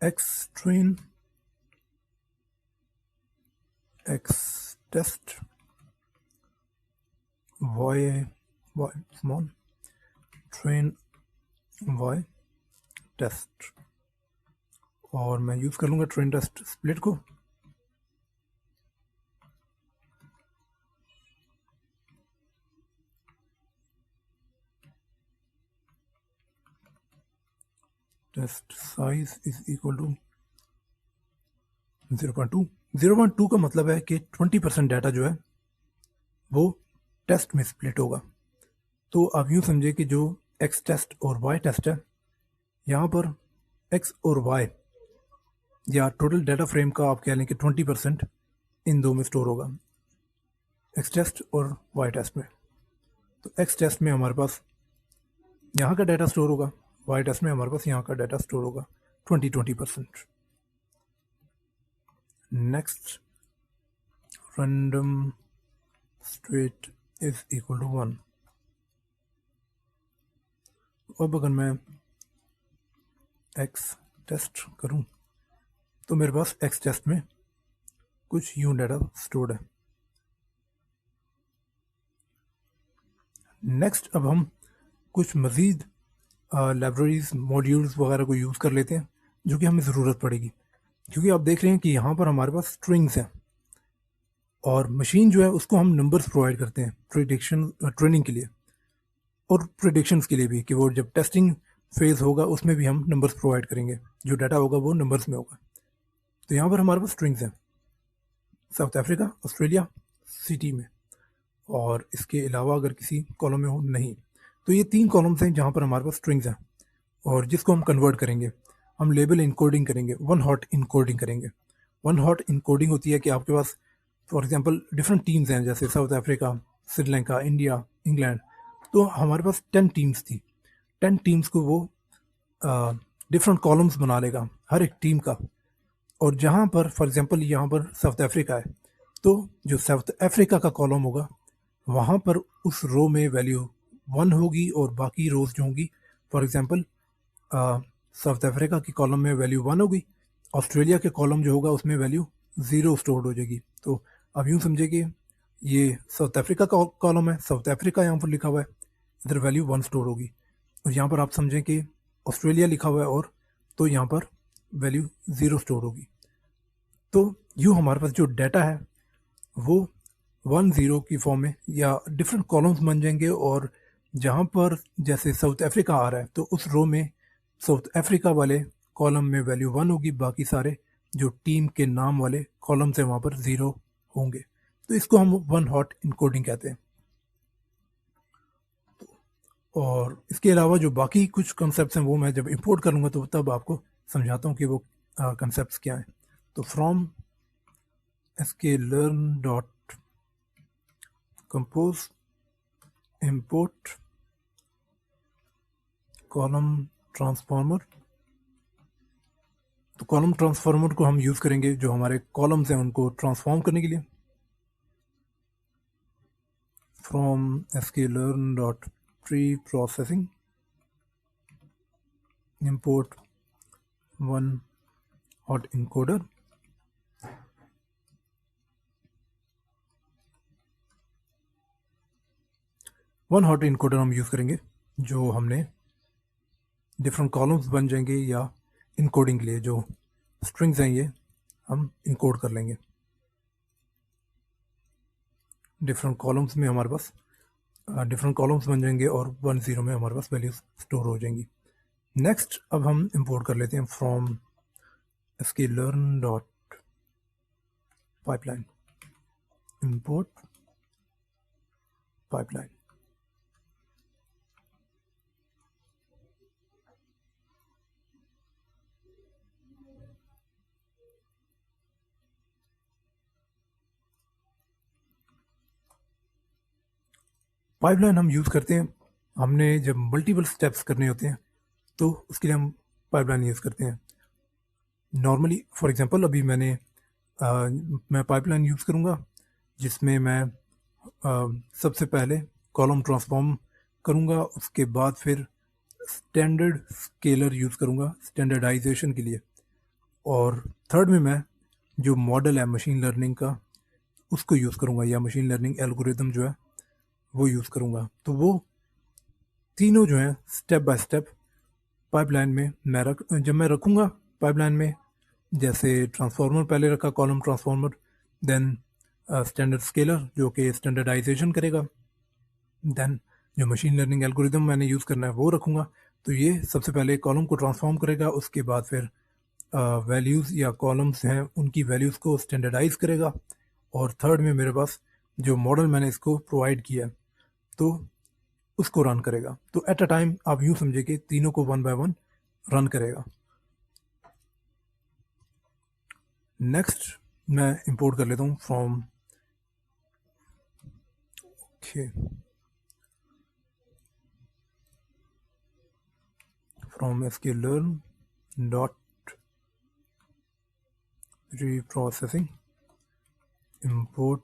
X train X test Y small train Y test. और मैं यूज़ कर लूँगा ट्रेन टेस्ट स्प्लिट को। Test size is equal to 0.2। 0.2 का मतलब है कि 20% डाटा जो है वो टेस्ट में स्प्लिट होगा। तो आप यूँ समझे कि जो एक्स टेस्ट और वाई टेस्ट है, यहाँ पर एक्स और वाई या टोटल डाटा फ्रेम का आप कह लें कि 20% इन दो में स्टोर होगा, एक्स टेस्ट और वाई टेस्ट में। तो एक्स टेस्ट में हमारे पास यहाँ का डाटा स्टोर होगा, वाई टेस्ट में हमारे पास यहाँ का डाटा स्टोर होगा 20%। Next, random state is equal to 1। अब अगर मैं एक्स टेस्ट करूं तो मेरे पास एक्स टेस्ट में कुछ यूं डाटा स्टोर्ड है। नेक्स्ट, अब हम कुछ मज़ीद लाइब्रेरीज मॉड्यूल्स वगैरह को यूज़ कर लेते हैं जो कि हमें ज़रूरत पड़ेगी, क्योंकि आप देख रहे हैं कि यहाँ पर हमारे पास स्ट्रिंग्स हैं और मशीन जो है उसको हम नंबर्स प्रोवाइड करते हैं ट्रेनिंग के लिए और प्रेडिक्शंस के लिए भी, कि वो जब टेस्टिंग फेज़ होगा उसमें भी हम नंबर्स प्रोवाइड करेंगे, जो डाटा होगा वो नंबर्स में होगा। तो यहाँ पर हमारे पास स्ट्रिंग्स हैं, साउथ अफ्रीका, ऑस्ट्रेलिया, सिटी में, और इसके अलावा अगर किसी कॉलम में हो नहीं। तो ये 3 कॉलम्स हैं जहाँ पर हमारे पास स्ट्रिंग्स हैं और जिसको हम कन्वर्ट करेंगे, हम लेबल इनकोडिंग करेंगे, वन हॉट इनकोडिंग करेंगे। वन हॉट इनकोडिंग होती है कि आपके पास फॉर एग्जांपल डिफरेंट टीम्स हैं, जैसे south Africa, Sri Lanka, India, England. तो हमारे पास 10 टीम्स थी। 10 टीम्स को वो डिफरेंट कॉलम्स बना लेगा हर एक टीम का, और जहाँ पर फॉर एग्जांपल यहाँ पर साउथ अफ्रीका है, तो जो साउथ अफ्रीका का कॉलम होगा वहाँ पर उस रो में वैल्यू 1 होगी और बाकी रोज जो होंगी, फॉर एग्जांपल साउथ अफ्रीका की कॉलम में वैल्यू 1 होगी, ऑस्ट्रेलिया के कॉलम जो होगा उसमें वैल्यू 0 स्टोर हो जाएगी। तो अब यूँ समझे कि ये साउथ अफ्रीका का कॉलम है, साउथ अफ्रीका यहाँ पर लिखा हुआ है, इधर वैल्यू 1 स्टोर होगी, और यहाँ पर आप समझें कि ऑस्ट्रेलिया लिखा हुआ है और तो यहाँ पर वैल्यू 0 स्टोर होगी। तो यूँ हमारे पास जो डाटा है वो 1-0 की फॉर्म में या डिफरेंट कॉलम्स बन जाएंगे, और जहाँ पर जैसे साउथ अफ्रीका आ रहा है तो उस रो में साउथ अफ्रीका वाले कॉलम में वैल्यू 1 होगी, बाकी सारे जो टीम के नाम वाले कॉलम्स हैं वहाँ पर 0 होंगे। तो इसको हम वन हॉट इनकोडिंग कहते हैं। और इसके अलावा जो बाकी कुछ कंसेप्ट हैं वो मैं जब इंपोर्ट करूँगा तो तब आपको समझाता हूँ कि वो कंसेप्ट क्या हैं। तो from sklearn.compose import column transformer. तो कॉलम ट्रांसफॉर्मर को हम यूज़ करेंगे जो हमारे कॉलम्स हैं उनको ट्रांसफॉर्म करने के लिए। From sklearn.preprocessing import one hot encoder। One hot encoder हम यूज़ करेंगे जो हमने डिफरेंट कॉलम्स बन जाएंगे या इनकोडिंग के लिए जो स्ट्रिंग्स हैं ये हम इनकोड कर लेंगे। डिफरेंट कॉलम्स में हमारे पास डिफरेंट कॉलम्स बन जाएंगे और 1-0 में हमारे पास वैल्यूज स्टोर हो जाएंगी। नेक्स्ट, अब हम इंपोर्ट कर लेते हैं from sklearn.pipeline import pipeline। Pipeline हम यूज़ करते हैं, हमने जब मल्टीपल स्टेप्स करने होते हैं तो उसके लिए हम पाइपलाइन यूज़ करते हैं। नॉर्मली फॉर एग्जांपल अभी मैं पाइपलाइन यूज़ करूँगा जिसमें मैं सबसे पहले कॉलम ट्रांसफॉर्म करूँगा, उसके बाद फिर स्टैंडर्ड स्केलर यूज़ करूँगा स्टैंडर्डाइजेशन के लिए, और थर्ड में मैं जो मॉडल है मशीन लर्निंग का उसको यूज़ करूँगा या मशीन लर्निंग एल्गोरिदम जो है वो यूज़ करूँगा। तो वो तीनों जो हैं स्टेप बाय स्टेप पाइपलाइन में जब मैं रखूँगा पाइपलाइन में जैसे ट्रांसफार्मर पहले रखा, column transformer, then standard scaler जो कि स्टैंडर्डाइजेशन करेगा, देन जो मशीन लर्निंग एल्गोरिदम मैंने यूज़ करना है वो रखूँगा। तो ये सबसे पहले कॉलम को ट्रांसफॉर्म करेगा, उसके बाद फिर वैल्यूज़ या कॉलम्स हैं उनकी वैल्यूज़ को स्टैंडर्डाइज करेगा, और थर्ड में मेरे पास जो मॉडल मैंने इसको प्रोवाइड किया तो उसको रन करेगा। तो एट अ टाइम आप यूँ समझे कि तीनों को वन बाय वन रन करेगा। नेक्स्ट मैं इंपोर्ट कर लेता हूँ from sklearn dot reprocessing import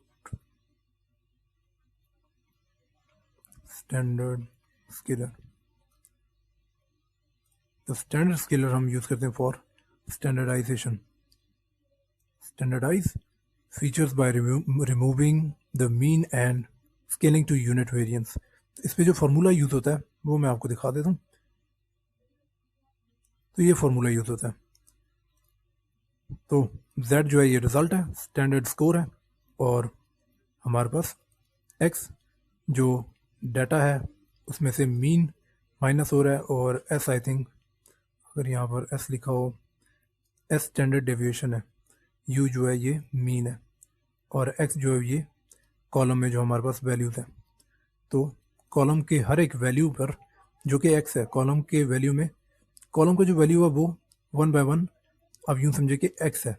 standard scalar। तो स्टैंडर्ड स्केलर हम यूज़ करते हैं for standardization, standardize features by removing the mean and scaling to unit variance. इस पे जो फार्मूला यूज़ होता है वो मैं आपको दिखा देता हूँ। तो ये फार्मूला यूज़ होता है, तो z जो है ये रिज़ल्ट है, स्टैंडर्ड स्कोर है, और हमारे पास x जो डाटा है उसमें से मीन माइनस हो रहा है, और s आई थिंक अगर यहाँ पर s लिखा हो, s स्टैंडर्ड डेविएशन है, u जो है ये मीन है, और x जो है ये कॉलम में जो हमारे पास वैल्यूज़ हैं। तो कॉलम के हर एक वैल्यू पर जो कि x है, कॉलम के वैल्यू में कॉलम का जो वैल्यू है वो वन बाय वन अब यूँ समझे कि x है,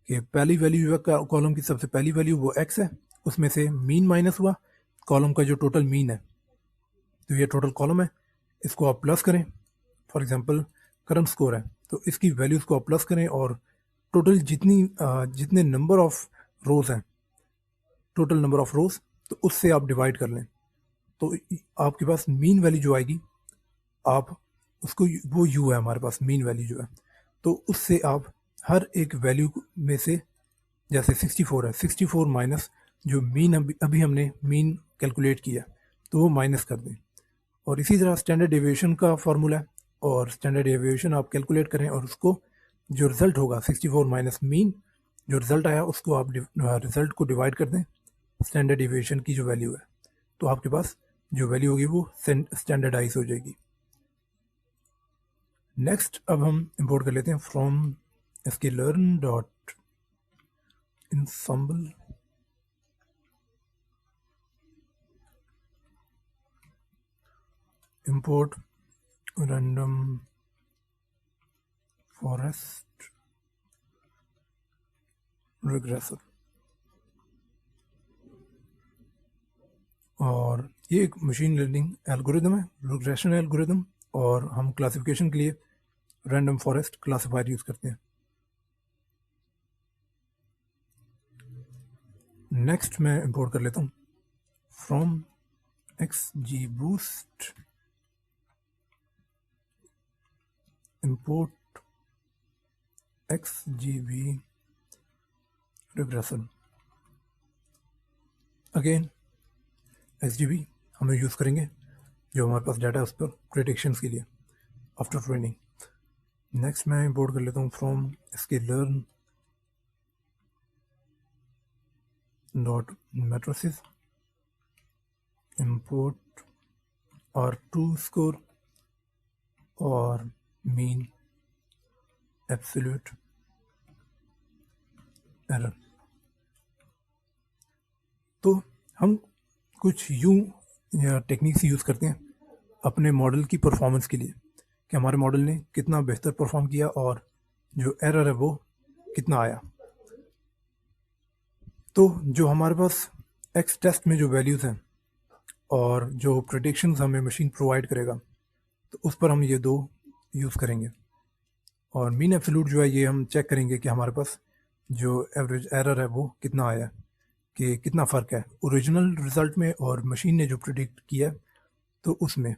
कि पहली वैल्यू है कॉलम की, सबसे पहली वैल्यू वो x है, उसमें से मीन माइनस हुआ कॉलम का जो टोटल मीन है, तो ये टोटल कॉलम है, इसको आप प्लस करें। फॉर एग्जांपल करंट स्कोर है तो इसकी वैल्यूज़ को आप प्लस करें, और टोटल जितने नंबर ऑफ रोज़ हैं, टोटल नंबर ऑफ रोज़, तो उससे आप डिवाइड कर लें। तो आपके पास मीन वैल्यू जो आएगी, आप उसको, वो u है हमारे पास मीन वैल्यू जो है, तो उससे आप हर एक वैल्यू में से, जैसे 64 है, 64 माइनस जो मीन अभी हमने मीन कैलकुलेट किया तो वो माइनस कर दें। और इसी तरह स्टैंडर्ड डेविएशन का फार्मूला है, और स्टैंडर्ड डेविएशन आप कैलकुलेट करें, और उसको जो रिज़ल्ट होगा 64 माइनस मीन, जो रिज़ल्ट आया उसको आप रिज़ल्ट को डिवाइड कर दें स्टैंडर्ड डेविएशन की जो वैल्यू है, तो आपके पास जो वैल्यू होगी वो स्टैंडर्डाइज हो जाएगी। नेक्स्ट अब हम इंपोर्ट कर लेते हैं from sklearn dot ensemble import random forest regressor। और ये एक मशीन लर्निंग एल्गोरिदम है, रिग्रेशन एल्गोरिदम, और हम क्लासिफिकेशन के लिए रैंडम फॉरेस्ट क्लासिफायर यूज़ करते हैं। नेक्स्ट मैं इंपोर्ट कर लेता हूँ from XGBoost import XGB regressor। Again XGB हम यूज़ करेंगे जो हमारे पास डाटा है उस पर प्रेडिक्शंस के लिए आफ्टर ट्रेनिंग। नेक्स्ट मैं इंपोर्ट कर लेता हूँ from sklearn dot matrices import R2 score और मीन एब्सोल्यूट एरर। तो हम कुछ यूँ टेक्निक्स यूज़ करते हैं अपने मॉडल की परफॉर्मेंस के लिए, कि हमारे मॉडल ने कितना बेहतर परफॉर्म किया और जो एरर है वो कितना आया। तो जो हमारे पास एक्स टेस्ट में जो वैल्यूज़ हैं और जो प्रेडिक्शंस हमें मशीन प्रोवाइड करेगा, तो उस पर हम ये दो यूज़ करेंगे। और मीन एब्सोल्यूट जो है ये हम चेक करेंगे कि हमारे पास जो एवरेज एरर है वो कितना आया, कि कितना फ़र्क है ओरिजिनल रिज़ल्ट में और मशीन ने जो प्रिडिक्ट किया तो उसमें।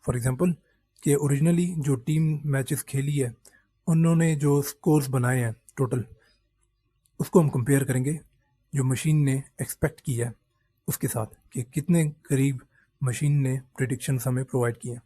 फॉर एग्ज़ाम्पल कि ओरिजिनली जो टीम मैचेस खेली है उन्होंने जो स्कोर्स बनाए हैं टोटल, उसको हम कंपेयर करेंगे जो मशीन ने एक्सपेक्ट किया है उसके साथ, कि कितने करीब मशीन ने प्रेडिक्शंस हमें प्रोवाइड किए हैं।